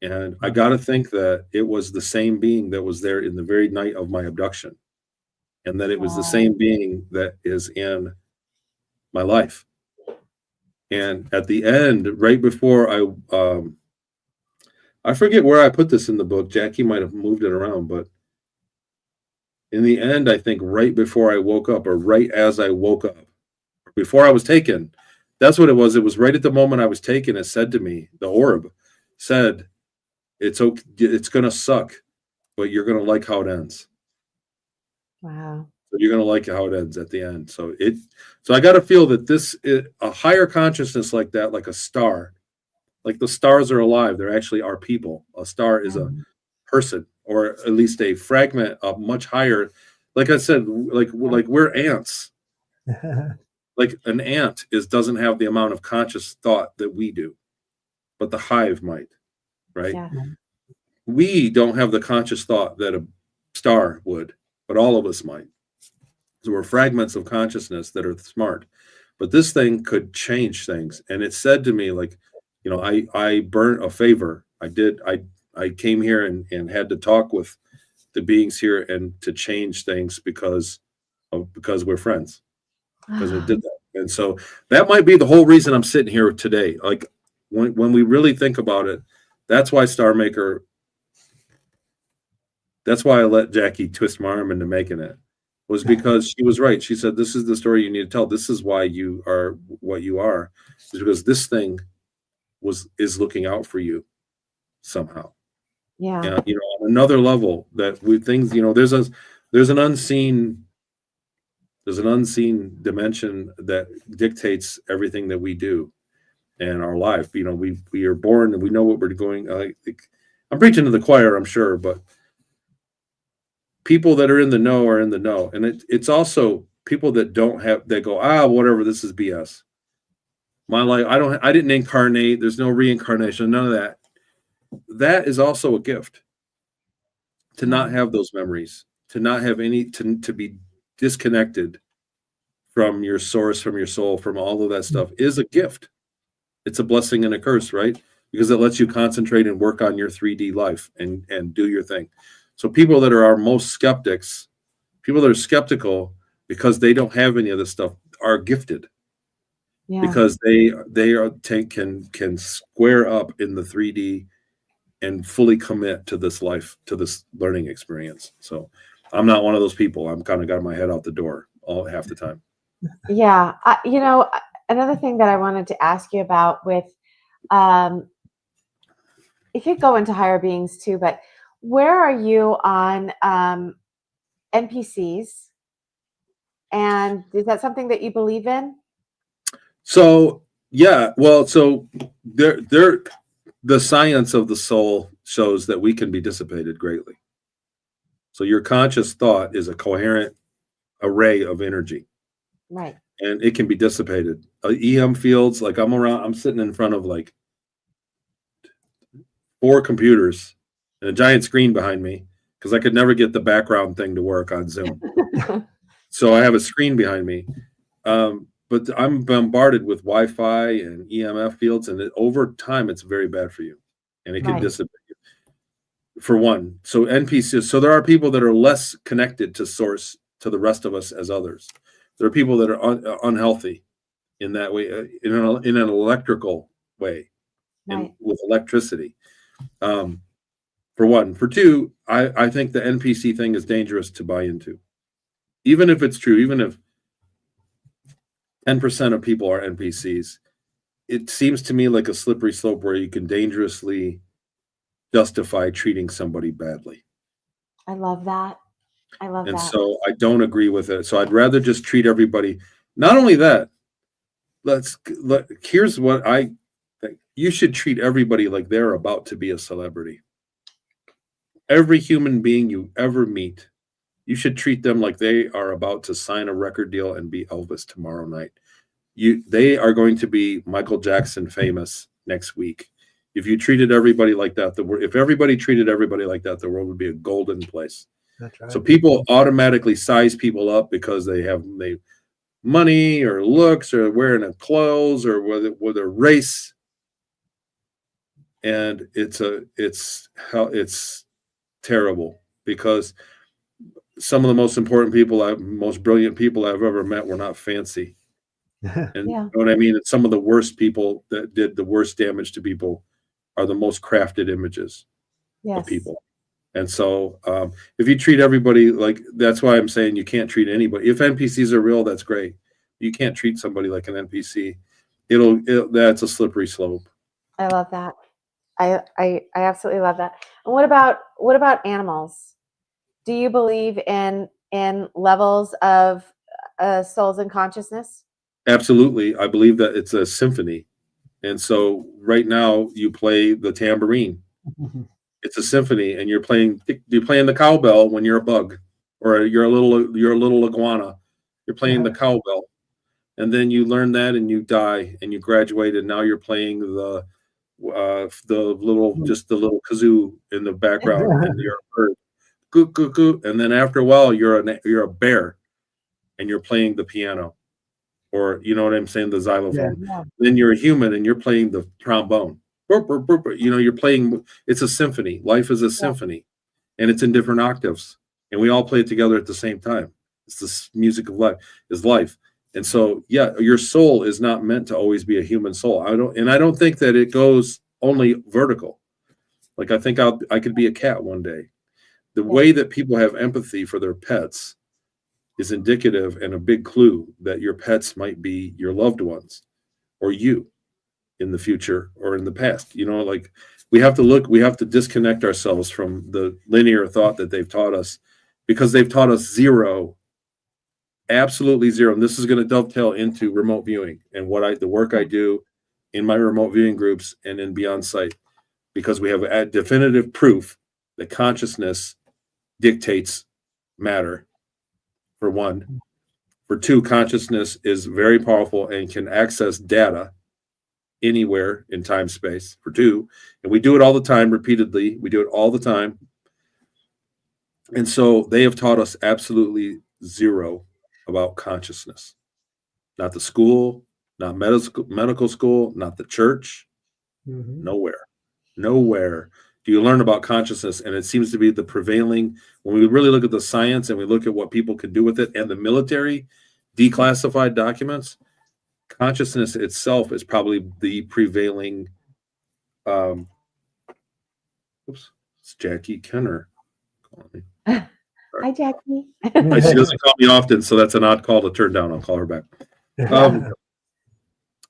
And I got to think that it was the same being that was there in the very night of my abduction. And that it was the same being that is in my life. And at the end, right before I forget where I put this in the book. Jackie might have moved it around, but in the end, I think right before I woke up, or right as I woke up, before I was taken, that's what it was. It was right at the moment I was taken. It said to me, the orb said, it's okay, it's going to suck, but you're going to like how it ends. Wow. So you're going to like how it ends at the end. So I got to feel that a higher consciousness like that, like a star, like the stars are alive. They're actually our people. A star is a person, or at least a fragment of much higher. Like I said, like we're ants. Like an ant doesn't have the amount of conscious thought that we do, but the hive might, right? Yeah. we don't have the conscious thought that a star would, but all of us might. So we're fragments of consciousness that are smart. But this thing could change things. And it said to me, like, I burnt a favor. I came here and had to talk with the beings here and to change things because we're friends. Because it did that. And so that might be the whole reason I'm sitting here today. Like when we really think about it, that's why Star Maker, that's why I let Jackie twist my arm into making it, was because she was right. She said, this is the story you need to tell. This is why you are what you are, is because this thing is looking out for you somehow. Yeah. And, on another level that there's an unseen dimension that dictates everything that we do in our life. We are born and we know what we're going. I'm preaching to the choir, I'm sure, but people that are in the know are in the know. And it's also people that don't have, they go, whatever, this is BS. My life, I didn't incarnate. There's no reincarnation, none of that. That is also a gift, to not have those memories, to not have any, to be disconnected from your source, from your soul, from all of that stuff is a gift. It's a blessing and a curse, right? Because it lets you concentrate and work on your 3D life and do your thing. So people that are our most skeptics, people that are skeptical because they don't have any of this stuff, are gifted. Yeah. Because they can square up in the 3D and fully commit to this life, to this learning experience. So I'm not one of those people. I'm kind of got my head out the door half the time. Yeah. Another thing that I wanted to ask you about with, if you go into higher beings too, but where are you on NPCs? And is that something that you believe in? So, yeah, well, so the science of the soul shows that we can be dissipated greatly. So your conscious thought is a coherent array of energy. Right. And it can be dissipated. EM fields, like I'm sitting in front of like 4 computers and a giant screen behind me because I could never get the background thing to work on Zoom. So I have a screen behind me. But I'm bombarded with Wi-Fi and EMF fields, and over time, it's very bad for you, and it can dissipate you. For one, so NPCs. So there are people that are less connected to source to the rest of us as others. There are people that are unhealthy in that way, in an electrical way, with electricity. For one. For two, I think the NPC thing is dangerous to buy into, even if it's true, even if 10% of people are NPCs. It seems to me like a slippery slope where you can dangerously justify treating somebody badly. I love that. And so I don't agree with it. So I'd rather just treat everybody. Not only that, here's what I think. You should treat everybody like they're about to be a celebrity. Every human being you ever meet, you should treat them like they are about to sign a record deal and be Elvis tomorrow night. They are going to be Michael Jackson famous next week. If you treated everybody like that, if everybody treated everybody like that, the world would be a golden place. That's right. So people automatically size people up because they have money or looks or wearing a clothes or with a race. And it's terrible because some of the most important people, most brilliant people I've ever met were not fancy. And you know what I mean? It's some of the worst people that did the worst damage to people are the most crafted images of people. And so if you treat everybody that's why I'm saying you can't treat anybody. If NPCs are real, that's great. You can't treat somebody like an NPC. That's a slippery slope. I love that. I absolutely love that. And what about animals? Do you believe in levels of souls and consciousness? Absolutely. I believe that it's a symphony. And so right now you play the tambourine. It's a symphony, and you're playing the cowbell when you're a bug or you're a little iguana. You're playing the cowbell. And then you learn that and you die and you graduate, and now you're playing the little kazoo in the background, and you're a bird, goo goo goo, and then after a while you're a bear, and you're playing the piano, or you know what I'm saying, the xylophone. Yeah. Then you're a human and you're playing the trombone. Burp, burp, burp, burp. You know, you're playing. It's a symphony. Life is a symphony, and it's in different octaves, and we all play it together at the same time. It's the music of life. Is life. And so, yeah, your soul is not meant to always be a human soul. I don't think that it goes only vertical. Like I think I could be a cat one day. The way that people have empathy for their pets is indicative and a big clue that your pets might be your loved ones or you in the future or in the past. You know, like we have to disconnect ourselves from the linear thought that they've taught us, because they've taught us zero. Absolutely zero. And this is going to dovetail into remote viewing and the work I do in my remote viewing groups and in Beyond Sight, because we have a definitive proof that consciousness dictates matter, for one. For two, consciousness is very powerful and can access data anywhere in time space, for two. And we do it all the time, repeatedly. We do it all the time. And so they have taught us absolutely zero about consciousness. Not the school, not medical school, not the church. Nowhere do you learn about consciousness. And it seems to be the prevailing, when we really look at the science and we look at what people can do with it, and the military declassified documents, consciousness itself is probably the prevailing. It's Jackie Kenner calling me. Hi, Jackie. She doesn't call me often, so that's an odd call to turn down. I'll call her back.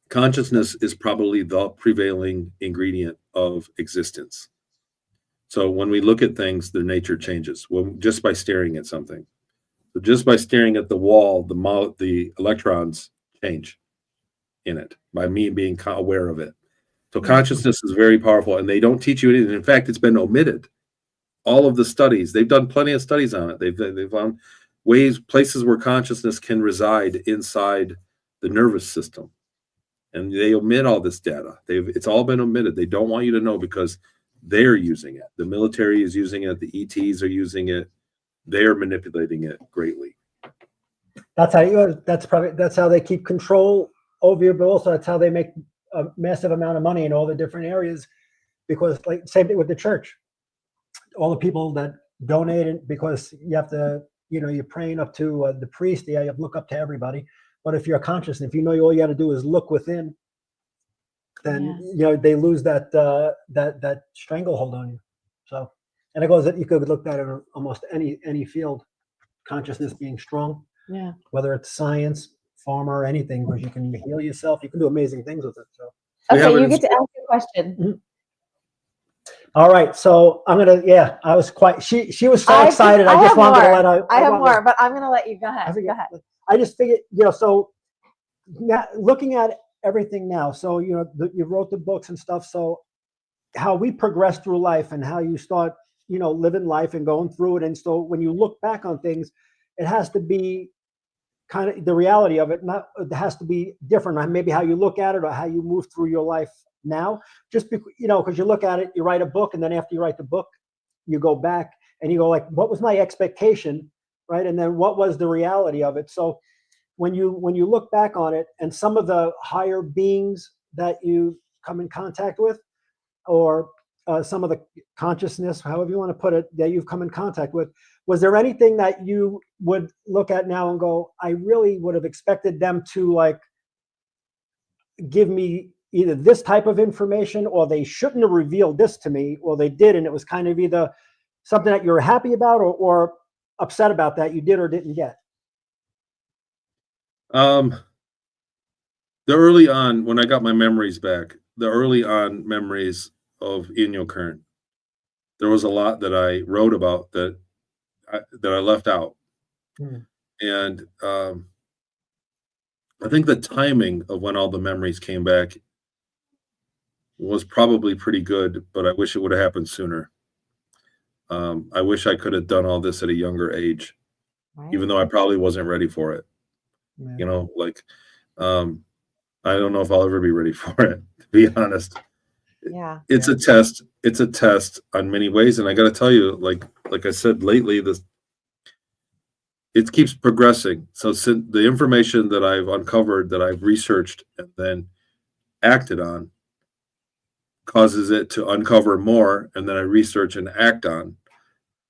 Consciousness is probably the prevailing ingredient of existence. So when we look at things, their nature changes just by staring at something. So just by staring at the wall, the electrons change in it by me being aware of it. So consciousness is very powerful, and they don't teach you anything. In fact, it's been omitted. All of the studies, they've done plenty of studies on it. They've found places where consciousness can reside inside the nervous system, and they omit all this data. It's all been omitted. They don't want you to know because they're using it. The military is using it. The ETs are using it. They're manipulating it greatly. That's how they keep control over you, but also that's how they make a massive amount of money in all the different areas. Because, like, same thing with the church. All the people that donated, because you have to, you're praying up to the priest. Yeah, you have to look up to everybody. But if you're conscious, and if you know all you got to do is look within, then they lose that stranglehold on you. So, and it goes that you could look at it in almost any field, consciousness being strong. Yeah. Whether it's science, pharma, or anything, because you can heal yourself. You can do amazing things with it. So. Okay, you get to ask a question. Mm-hmm. All right, so I'm gonna. Yeah, I was quite. She was so excited. I just wanted to let her. I have more, but I'm gonna let you go ahead. Go ahead. I just figured, so now, looking at everything now, so you wrote the books and stuff. So how we progress through life and how you start, living life and going through it. And so when you look back on things, it has to be kind of the reality of it. It has to be different. Maybe how you look at it or how you move through your life now, just because you look at it, you write a book, and then after you write the book, you go back and you go like, what was my expectation, right? And then what was the reality of it? So when you look back on it, and some of the higher beings that you come in contact with, or some of the consciousness, however you want to put it, that you've come in contact with, was there anything that you would look at now and go, I really would have expected them to like give me either this type of information, or they shouldn't have revealed this to me, or they did, and it was kind of either something that you were happy about or upset about that you did or didn't get? The early on, when I got my memories back, the early on memories of Inyo Current, there was a lot that I wrote about that I left out. And I think the timing of when all the memories came back was probably pretty good, but I wish it would have happened sooner. I wish I could have done all this at a younger age, even though I probably wasn't ready for it. I don't know if I'll ever be ready for it, to be honest. It's a test. It's a test on many ways, and I got to tell you, like I said lately, it keeps progressing. So since the information that I've uncovered, that I've researched, and then acted on, causes it to uncover more, and then I research and act on,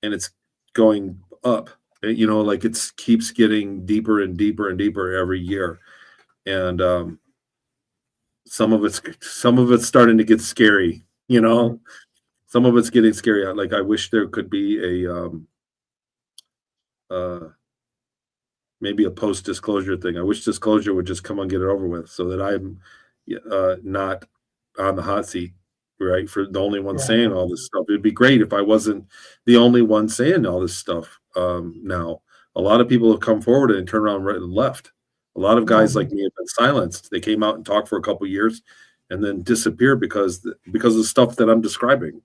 and it's going up. Like it keeps getting deeper and deeper and deeper every year, and some of it's starting to get scary. Some of it's getting scary. Like I wish there could be maybe a post-disclosure thing. I wish disclosure would just come and get it over with, so that I'm not on the hot seat, right? For the only one saying all this stuff. It'd be great if I wasn't the only one saying all this stuff. Now, a lot of people have come forward and turned around right and left. A lot of guys like me have been silenced. They came out and talked for a couple of years and then disappeared because of the stuff that I'm describing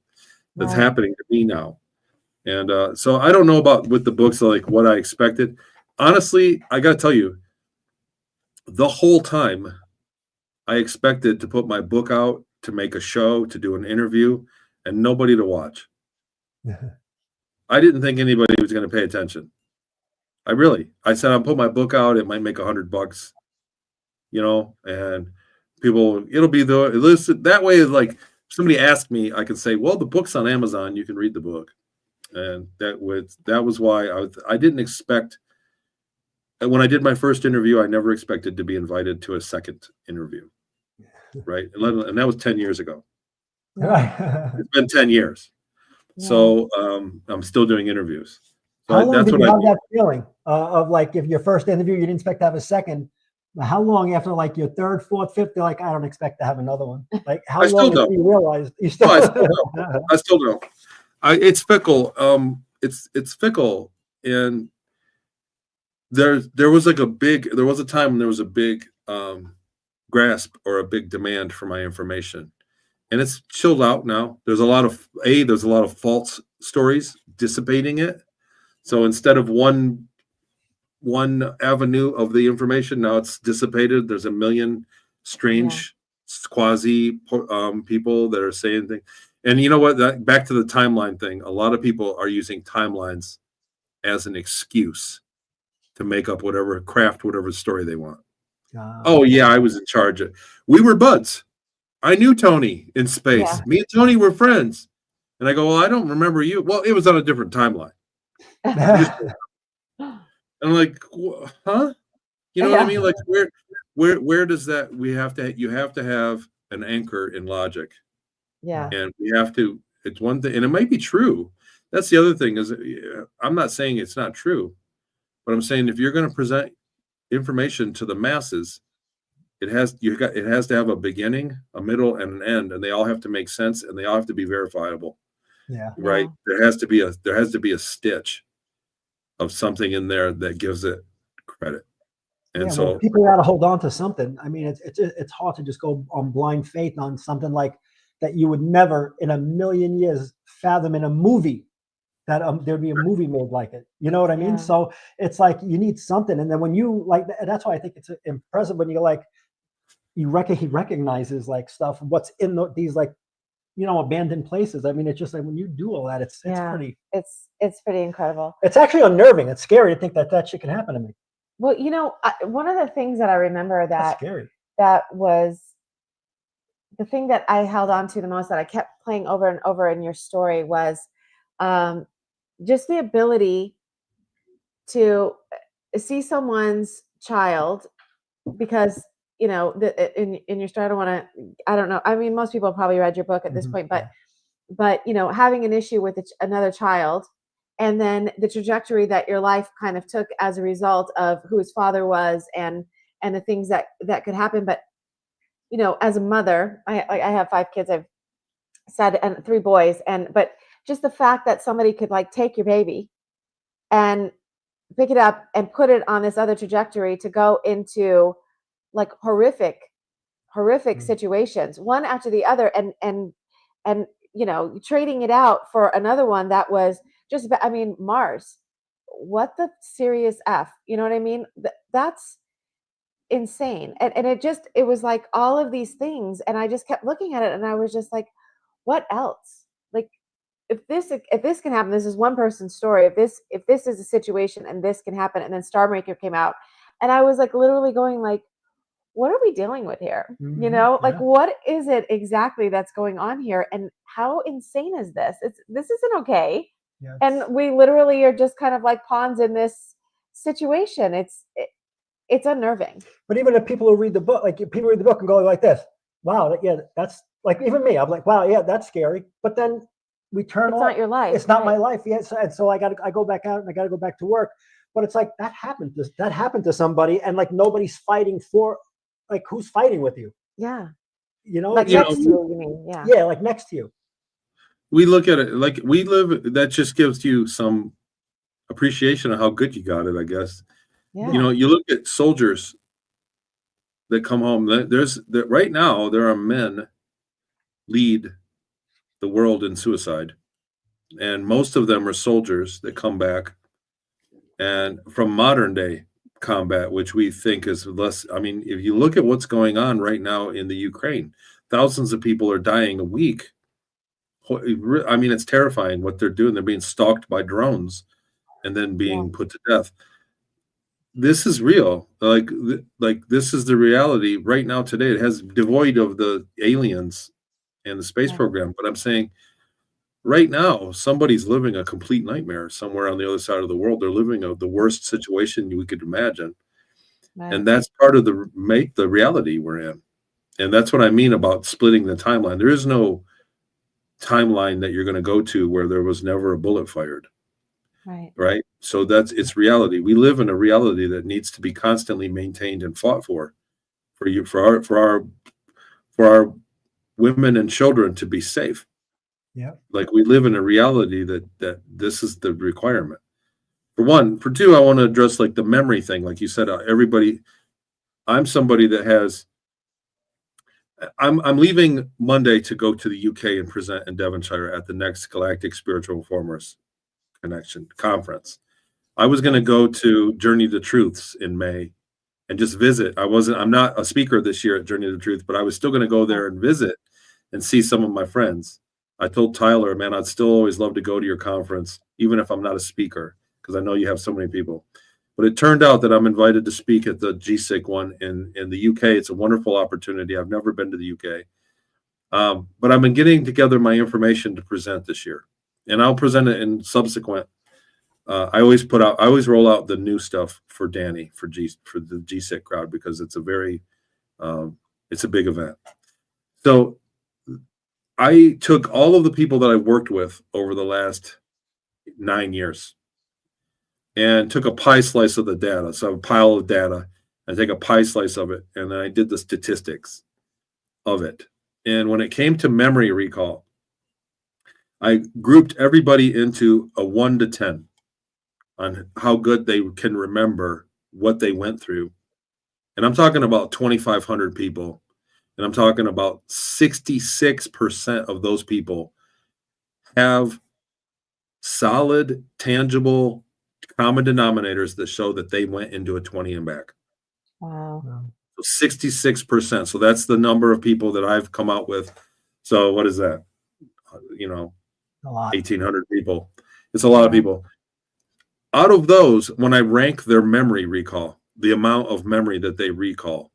that's happening to me now. And so I don't know about with the books, like what I expected. Honestly, I got to tell you, the whole time I expected to put my book out, to make a show, to do an interview, and nobody to watch. I didn't think anybody was going to pay attention. I said, I'll put my book out. It might make $100, and people, it'll be that way. Is like somebody asked me, I could say, well, the book's on Amazon. You can read the book. And that was why I didn't expect. When I did my first interview, I never expected to be invited to a second interview, right? And that was 10 years ago. It's been 10 years. So I'm still doing interviews. So how long did you have that feeling of like, if your first interview, you didn't expect to have a second? How long after like your third, fourth, fifth, you're like, I don't expect to have another one? Like how long did you realize? I still don't. It's fickle. It's fickle. And there was a time when there was a big grasp or a big demand for my information, and it's chilled out now. There's a lot of false stories dissipating it. So instead of one avenue of the information, now it's dissipated. There's a million strange quasi people that are saying things. And you know what? Back to the timeline thing. A lot of people are using timelines as an excuse to make up whatever story they want. Oh yeah, I was in charge of. We were buds. I knew Tony in space. Yeah. Me and Tony were friends. And I go, well, I don't remember you. Well, it was on a different timeline. And I'm like, huh? You know what I mean? Like where does that? You have to have an anchor in logic. Yeah. And we have to. It's one thing, and it might be true. That's the other thing is, I'm not saying it's not true, but I'm saying if you're going to present information to the masses, it has to have a beginning, a middle, and an end, and they all have to make sense, and they all have to be verifiable. Yeah. Right. There has to be a stitch of something in there that gives it credit. And so people got to hold on to something. I mean, it's hard to just go on blind faith on something like that you would never in a million years fathom in a movie that there'd be a movie made like it. You know what I mean? Yeah. So it's like you need something. And then when you like, that's why I think it's impressive when you're like, he recognizes like stuff, what's in these like, abandoned places. I mean, it's just like when you do all that, it's pretty. It's pretty incredible. It's actually unnerving. It's scary to think that shit can happen to me. Well, one of the things that I remember That's scary. that was the thing that I held on to the most, that I kept playing over and over in your story, was just the ability to see someone's child, because in your story, I don't know. I mean, most people probably read your book at this point, but having an issue with another child, and then the trajectory that your life kind of took as a result of who his father was and the things that could happen. But, as a mother, I have 5 kids, I've said, and 3 boys. But just the fact that somebody could like take your baby and pick it up and put it on this other trajectory to go into like horrific situations, one after the other, and trading it out for another one that was just, I mean, Mars. What the serious F? You know what I mean? That's insane. And it was like all of these things, and I just kept looking at it, and I was just like, what else? Like, if this can happen, this is one person's story. If this is a situation and this can happen, and then Starmaker came out, and I was like literally going like, what are we dealing with here? Mhm, You know, like yeah. what is it exactly that's going on here? And how insane is this? This isn't okay. Yeah. And we literally are just kind of like pawns in this situation. It's unnerving. But even if people who read the book, like people read the book and go like this, wow, yeah, that's like even me. I'm like, wow, yeah, that's scary. But then we turn It's off. not your life. It's not right. my life. Yes, and so I go back out and I got to go back to work. But it's like that happened to somebody, and like nobody's fighting for, like who's fighting with you? Yeah. You know, Like You next know, to you, you mean? Yeah. yeah, like next to you. we look at it like we live. That just gives you some appreciation of how good you got it, I guess. Yeah. You know, you look at soldiers that come home. Right now there are men lead the world in suicide, and most of them are soldiers that come back and from modern day combat, which we think is less. I mean, if you look at what's going on right now in the Ukraine, thousands of people are dying a week. I mean, it's terrifying what they're doing. They're being stalked by drones and then being put to death. This is real. Like this is the reality right now today. It has devoid of the aliens and the space program. But I'm saying right now, somebody's living a complete nightmare somewhere on the other side of the world. They're living the worst situation we could imagine. Right. And that's part of the reality we're in. And that's what I mean about splitting the timeline. There is no timeline that you're going to go to where there was never a bullet fired. Right. So it's reality. We live in a reality that needs to be constantly maintained and fought for our women and children to be safe. Yeah. Like we live in a reality that this is the requirement. For one. For two, I want to address like the memory thing. Like you said, I'm somebody that has. I'm leaving Monday to go to the UK and present in Devonshire at the next Galactic Spiritual Reformers Connection conference. I was going to go to Journey to Truths in May and just visit. I'm not a speaker this year at Journey to Truth, but I was still going to go there and visit and see some of my friends. I told Tyler, man, I'd still always love to go to your conference, even if I'm not a speaker, because I know you have so many people. But it turned out that I'm invited to speak at the GSIC one in the UK. It's a wonderful opportunity. I've never been to the UK. But I've been getting together my information to present this year. And I'll present it in subsequent. I always roll out the new stuff for Danny, for the GSIC crowd, because it's it's a big event. So I took all of the people that I've worked with over the last 9 years and took a pie slice of the data. So I have a pile of data. I take a pie slice of it, and then I did the statistics of it. And when it came to memory recall, I grouped everybody into a 1 to 10 on how good they can remember what they went through. And I'm talking about 2,500 people. And I'm talking about 66% of those people have solid, tangible common denominators that show that they went into a 20 and back. Wow. So 66%. So that's the number of people that I've come out with. So what is that? You know, A lot. 1,800 people. It's a lot of people. Out of those, when I rank their memory recall, the amount of memory that they recall,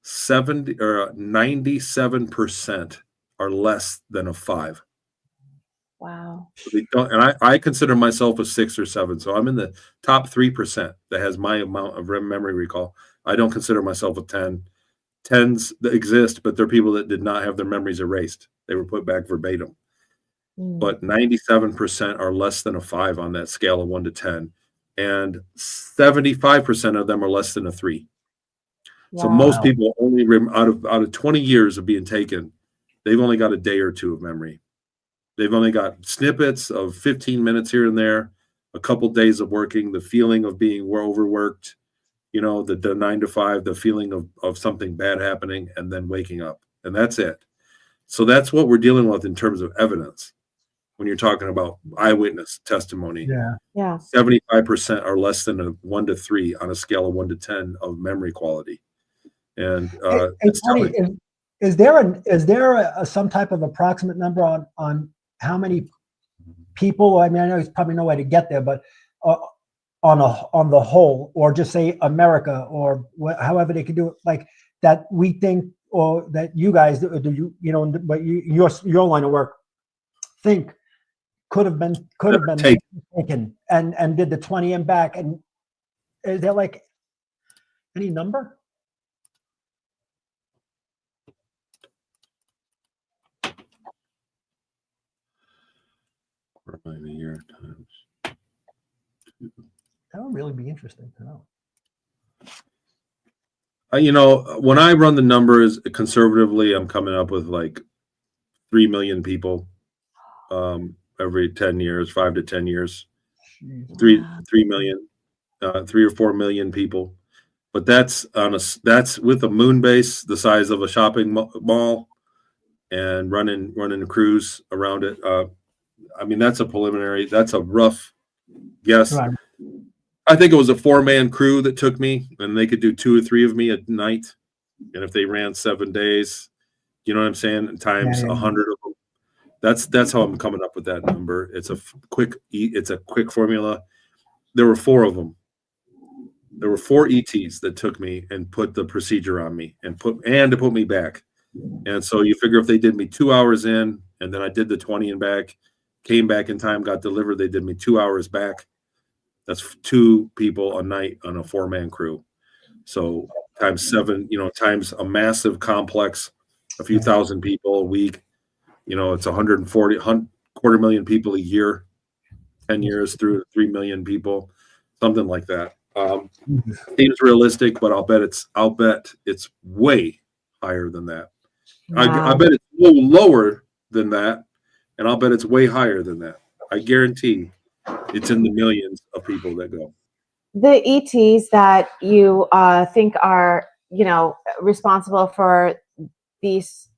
97% are less than a 5. Wow. So they don't, and I consider myself a 6 or 7. So I'm in the top 3% that has my amount of memory recall. I don't consider myself a 10. 10s that exist, but they're people that did not have their memories erased. They were put back verbatim. But 97% are less than a 5 on that scale of 1 to 10. And 75% of them are less than a 3. Wow. So most people only out of 20 years of being taken, they've only got a day or two of memory. They've only got snippets of 15 minutes here and there, a couple days of working, the feeling of being overworked, you know, the 9 to 5, the feeling of something bad happening, and then waking up. And that's it. So that's what we're dealing with in terms of evidence. When you're talking about eyewitness testimony, 75% are less than a 1 to 3 on a scale of 1 to 10 of memory quality. And Tony, is there some type of approximate number on how many people? I mean, I know there's probably no way to get there, but on the whole, or just say America, or however they can do it, like that we think, or that you guys do, but your line of work think could have been taken and did the 20 and back. And is there like any number? A year times 2. That would really be interesting to know. When I run the numbers conservatively, I'm coming up with like 3 million people every 10 years, 5 to 10 years. 3 million, 3 or 4 million people. But that's with a moon base the size of a shopping mall and running a cruise around it. I mean, that's a preliminary. That's a rough guess. Right. I think it was a 4-man crew that took me, and they could do 2 or 3 of me at night. And if they ran 7 days, you know what I'm saying, times 100 of them. That's how I'm coming up with that number. It's a quick formula. There were 4 of them. There were 4 ETs that took me and put the procedure on me and to put me back. And so you figure if they did me 2 hours in, and then I did the 20 and back, came back in time, got delivered, they did me 2 hours back. That's 2 people a night on a 4-man crew. So times 7, times a massive complex, a few thousand people a week. It's 140, 250,000 people a year, 10 years through 3 million people, something like that. Seems realistic, but I'll bet it's way higher than that. Wow. I bet it's a little lower than that, and I'll bet it's way higher than that. I guarantee it's in the millions of people that go. The ETs that you think are, responsible for these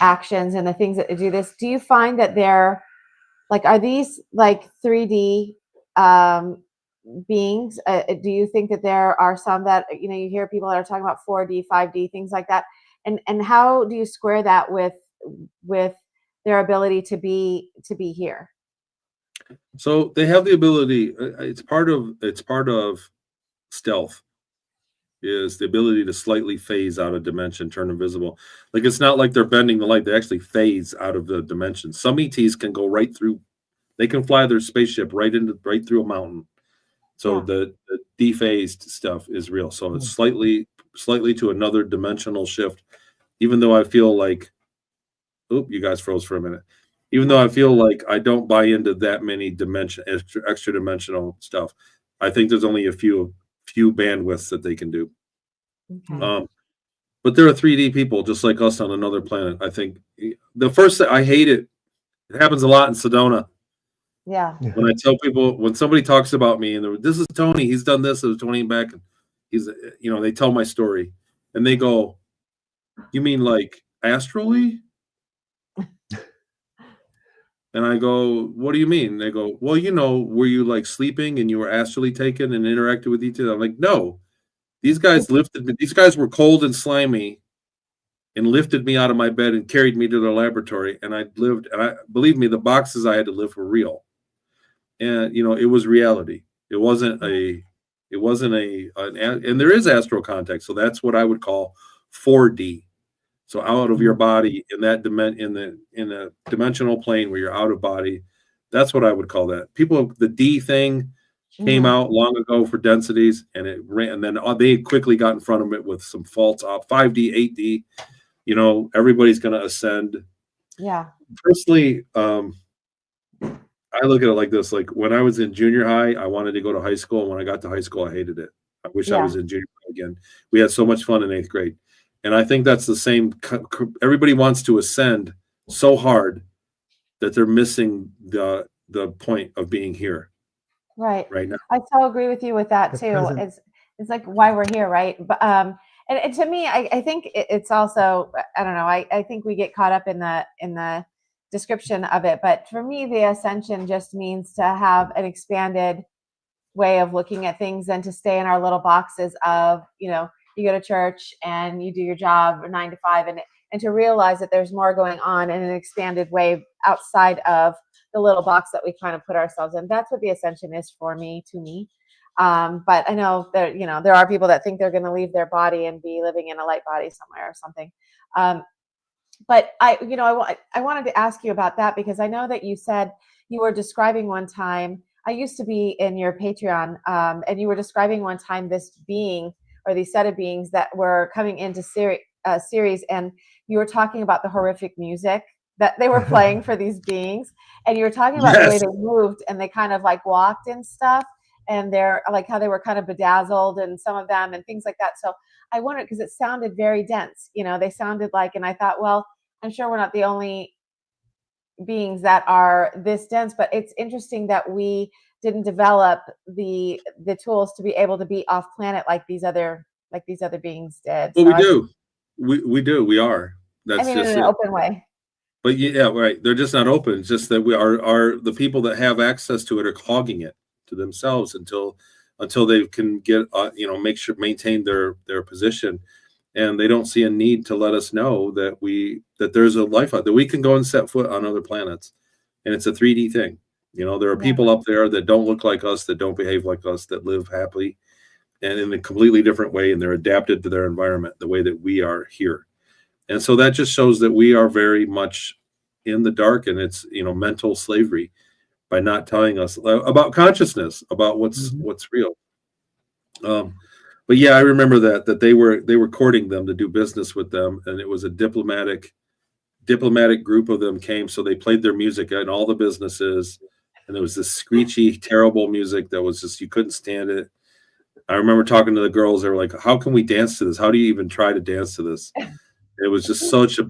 actions and the things that do this, do you find that they're like, are these like 3D beings? Do you think that there are some that, you hear people that are talking about 4D, 5D, things like that? And how do you square that with their ability to be here? So they have the ability. It's part of stealth. Is the ability to slightly phase out of dimension, turn invisible. Like it's not like they're bending the light; they actually phase out of the dimension. Some ETs can go right through. They can fly their spaceship right through a mountain. So the dephased stuff is real. So it's slightly to another dimensional shift. Even though I feel like, you guys froze for a minute. Even though I feel like I don't buy into that many extra dimensional stuff, I think there's only a few bandwidths that they can do. Okay. But there are 3D people just like us on another planet. I think the first thing I hate it happens a lot in Sedona. Yeah. When I tell people, when somebody talks about me and this is Tony, he's done this, it was 20 back, and he's, they tell my story and they go, "You mean like astrally?" And I go, "What do you mean?" They go, "Well, were you like sleeping and you were astrally taken and interacted with each other?" I'm like, "No, these guys lifted me. These guys were cold and slimy and lifted me out of my bed and carried me to the laboratory. And I lived, and believe me, the boxes I had to lift were real. And, it was reality. It wasn't and there is astral contact. So that's what I would call 4D. So out of your body in that in a dimensional plane where you're out of body, that's what I would call that. The D thing came out long ago for densities, and it ran, and then they quickly got in front of it with some faults. 5D, 8D, everybody's going to ascend. Yeah. Personally, I look at it like this: like when I was in junior high, I wanted to go to high school, and when I got to high school, I hated it. I wish I was in junior high again. We had so much fun in 8th grade. And I think that's the same. Everybody wants to ascend so hard that they're missing the point of being here. Right now. I so agree with you with that too. It's like why we're here, right? But and to me, I think it's also, I don't know. I think we get caught up in the description of it, but for me, the ascension just means to have an expanded way of looking at things and to stay in our little boxes of you go to church and you do your job 9 to 5, and to realize that there's more going on in an expanded way outside of the little box that we kind of put ourselves in. That's what the ascension is for me, to me. But I know that, there are people that think they're going to leave their body and be living in a light body somewhere or something. But I wanted to ask you about that, because I know that you said you were describing one time, I used to be in your Patreon, and you were describing one time this being, or these set of beings that were coming into series, and you were talking about the horrific music that they were playing for these beings, and you were talking about the way they moved, and they kind of like walked and stuff, and they're like how they were kind of bedazzled, and some of them, and things like that. So I wondered, because it sounded very dense, they sounded like, and I thought, well, I'm sure we're not the only beings that are this dense, but it's interesting that we didn't develop the tools to be able to be off planet like these other beings did. Well, we do. We are. That's in just an open way. But yeah, right. They're just not open. It's just that we are the people that have access to it are hogging it to themselves until they can get maintain their position, and they don't see a need to let us know that there's a life out that we can go and set foot on other planets, and it's a 3D thing. There are people up there that don't look like us, that don't behave like us, that live happily and in a completely different way, and they're adapted to their environment the way that we are here. And so that just shows that we are very much in the dark, and it's mental slavery by not telling us about consciousness, about what's real. But yeah, I remember that they were courting them to do business with them, and it was a diplomatic group of them came, so they played their music in all the businesses, and there was this screechy, terrible music that was just, you couldn't stand it. I remember talking to the girls, they were like, how can we dance to this? How do you even try to dance to this? It was just such a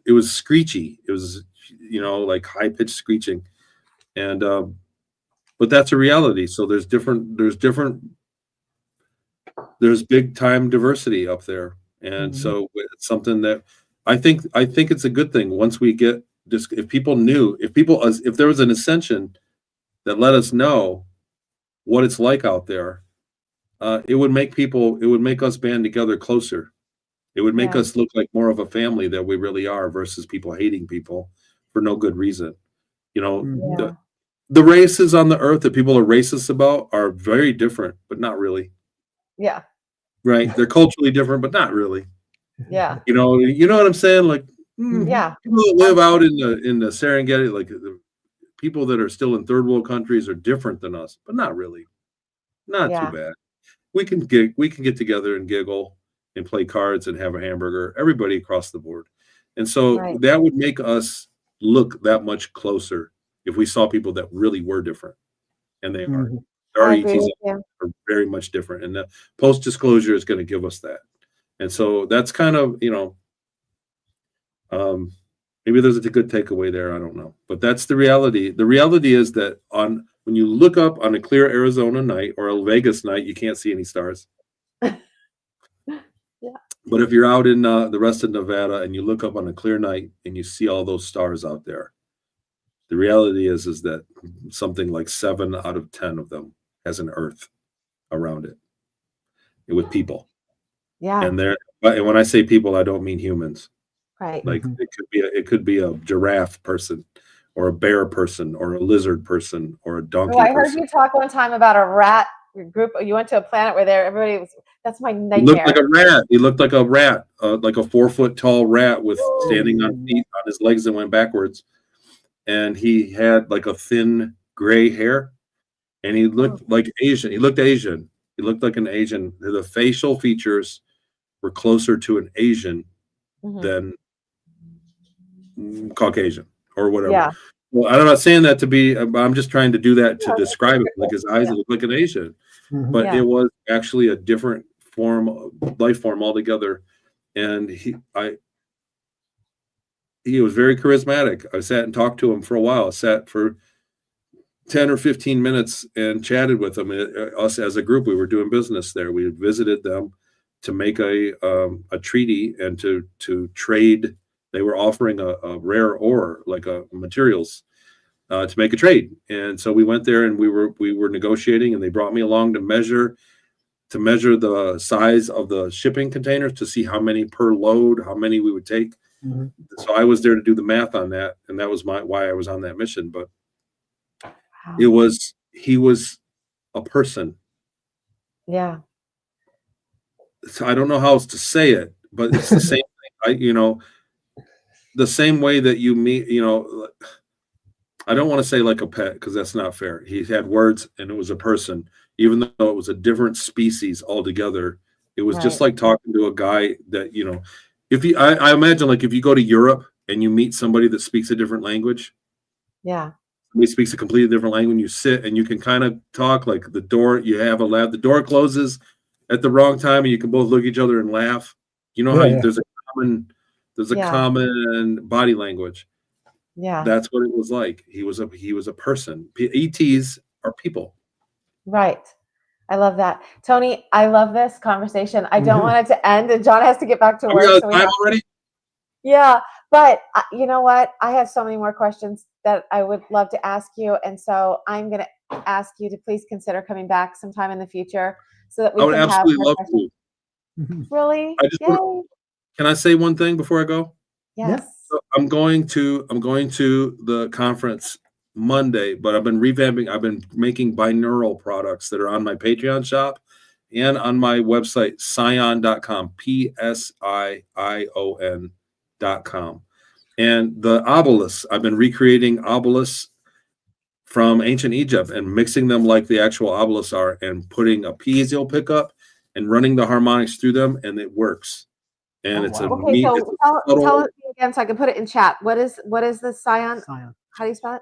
it was screechy. It was, like high-pitched screeching. And but that's a reality. So there's big time diversity up there. And so it's something that I think it's a good thing. Once we get just, if there was an ascension that let us know what it's like out there, it would make us band together closer. It would make us look like more of a family that we really are, versus people hating people for no good reason. The races on the earth that people are racist about are very different, but not really. Yeah. Right. They're culturally different, but not really. Yeah. You know what I'm saying? Like, people that live out in the Serengeti, like the people that are still in third world countries, are different than us, but not really. Not too bad. We can get together and giggle and play cards and have a hamburger, everybody across the board. And so that would make us look that much closer if we saw people that really were different. And they are. Our ETs are very much different. And the post-disclosure is going to give us that. And so that's kind of, maybe there's a good takeaway there. I don't know. But that's the reality. The reality is that when you look up on a clear Arizona night or a Vegas night, you can't see any stars. But if you're out in the rest of Nevada and you look up on a clear night and you see all those stars out there, the reality is that something like 7 out of 10 of them has an Earth around it with people. Yeah. And when I say people, I don't mean humans. Right. Like it could be a giraffe person, or a bear person, or a lizard person, or a donkey person. I heard you talk one time about a rat group. You went to a planet where everybody was. That's my nightmare. He looked like a rat. He looked like a rat, like a 4 foot tall rat with standing on feet on his legs that went backwards. And he had like a thin gray hair, and he looked like Asian. He looked Asian. He looked like an Asian. The facial features were closer to an Asian than Caucasian or whatever. Yeah. Well, I'm not saying that to be. I'm just trying to do that to describe it. Like his eyes look like an Asian, but it was actually a different life form altogether. And he was very charismatic. I sat and talked to him for a while. I sat for 10 or 15 minutes and chatted with them. Us as a group, we were doing business there. We had visited them to make a treaty and to trade. They were offering a rare ore, like materials, to make a trade. And so we went there and we were negotiating, and they brought me along to measure to measure the size of the shipping containers to see how many per load, how many we would take. Mhm. So I was there to do the math on that, and that was why I was on that mission. But Wow. he was a person. Yeah. So I don't know how else to say it, but it's the same thing. The same way that you meet, I don't want to say like a pet because that's not fair. He had words and it was a person, even though it was a different species altogether. It was just Right. like talking to a guy that, I imagine like if you go to Europe and you meet somebody that speaks a different language, Yeah. somebody speaks a completely different language, you sit and you can kind of talk like the door closes at the wrong time and you can both look at each other and laugh. You know how Yeah. there's a Yeah. common body language. Yeah. That's what it was like. He was a person. ETs are people. Right. I love that. Tony, I love this conversation. I don't Mhm. want it to end, and John has to get back to Are we work. out So of we time have, already? yeah, but you know what? I have so many more questions that I would love to ask you. And so I'm going to ask you to please consider coming back sometime in the future so that we I would can have absolutely more love questions. to. Mhm. Really? I just want, Yay. can I say one thing before I go? Yes. So I'm going to the conference Monday, but I've been revamping. I've been making binaural products that are on my Patreon shop and on my website, psion.com, psion.com. And the obelisks, I've been recreating obelisks from ancient Egypt and mixing them like the actual obelisks are and putting a piezo pickup and running the harmonics through them, and it works. And Oh, it's wow. Okay, it's so a tell subtle it again so I can put it in chat. What is the Scion? Scion. How do you spell it?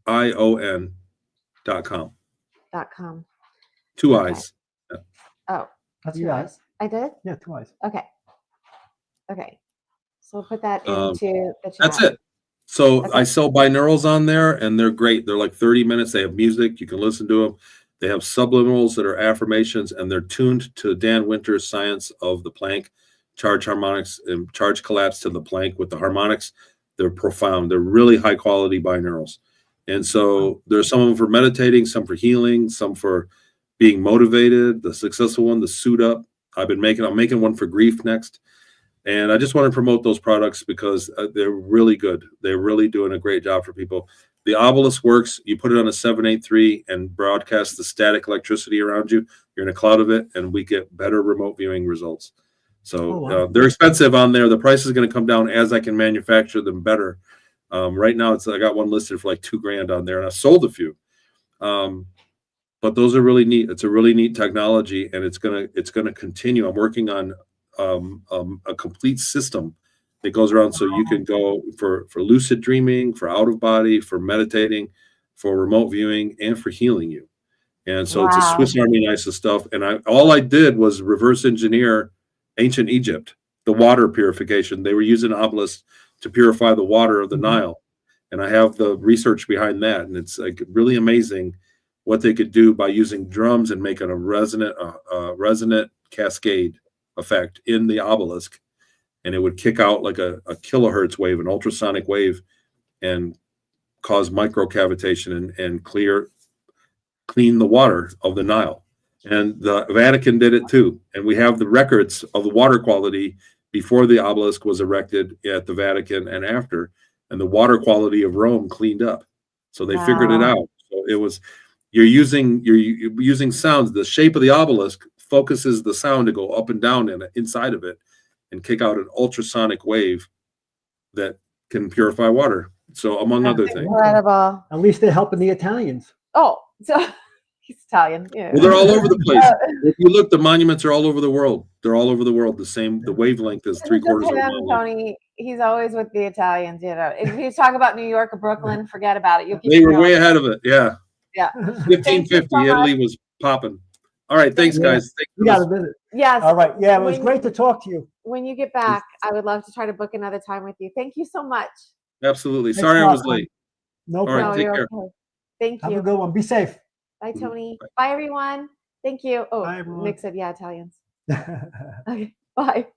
psion.com. .com. Two Okay. eyes. Oh, That's two you eyes. I did? Yeah, 2 eyes. Okay. Okay. So we'll put that Um, into the chat. That's it. So Okay. I sell binaurals on there, and they're great. They're like 30 minutes. They have music. You can listen to them. They have subliminals that are affirmations, and they're tuned to Dan Winter's science of the Planck, charge harmonics and charge collapse to the Planck with the harmonics. They're profound. They're really high quality binaurals. And so there's some of them for meditating, some for healing, some for being motivated. The successful one, the suit up. I'm making one for grief next. And I just want to promote those products because they're really good. They're really doing a great job for people. The obelisk works. You put it on a 783 and broadcast the static electricity around you. You're in a cloud of it, and we get better remote viewing results. So Oh, wow. they're expensive on there. The price is going to come down as I can manufacture them better. Right now, I got one listed for like $2,000 on there, and I've sold a few. But those are really neat. It's a really neat technology, and it's gonna continue. I'm working on a complete system that goes around so you can go for lucid dreaming, for out of body, for meditating, for remote viewing, and for healing you. And so it's a Wow. Swiss Army knife of stuff. And all I did was reverse engineer ancient Egypt, the water purification. They were using obelisks to purify the water of the Nile. And I have the research behind that. And it's like really amazing what they could do by using drums and making a resonant cascade effect in the obelisk. And it would kick out like a kilohertz wave, an ultrasonic wave, and cause microcavitation and clean the water of the Nile. And the Vatican did it too. And we have the records of the water quality before the obelisk was erected at the Vatican and after. And the water quality of Rome cleaned up. So they figured it out. So it was you're using sounds. The shape of the obelisk focuses the sound to go up and down inside of it and kick out an ultrasonic wave that can purify water. So among other things. Incredible. At least they're helping the Italians. Oh, so he's Italian. Yeah. Well, they're all over the place. If you look, the monuments are all over the world. They're all over the world. The wavelength is It's 3/4 just of a him, mile. Tony. He's always with the Italians. You know, if you talk about New York or Brooklyn, forget about it. You keep They were going. way ahead of it. Yeah. Yeah. 1550, so Italy was popping. All right. Thanks, Yeah. guys. Thanks We got to visit. Yes. All right. Yeah, it was When- great to talk to you. When you get back, I would love to try to book another time with you. Thank you so much. Absolutely. Thanks Sorry a I lot, was late. No All right, problem. No, take you're care. okay. Thank Have you. a good one. Be safe. Bye, Tony. Bye. Bye, everyone. Thank you. Oh, Bye, everyone. Nick said, yeah, Italians. Okay. Bye.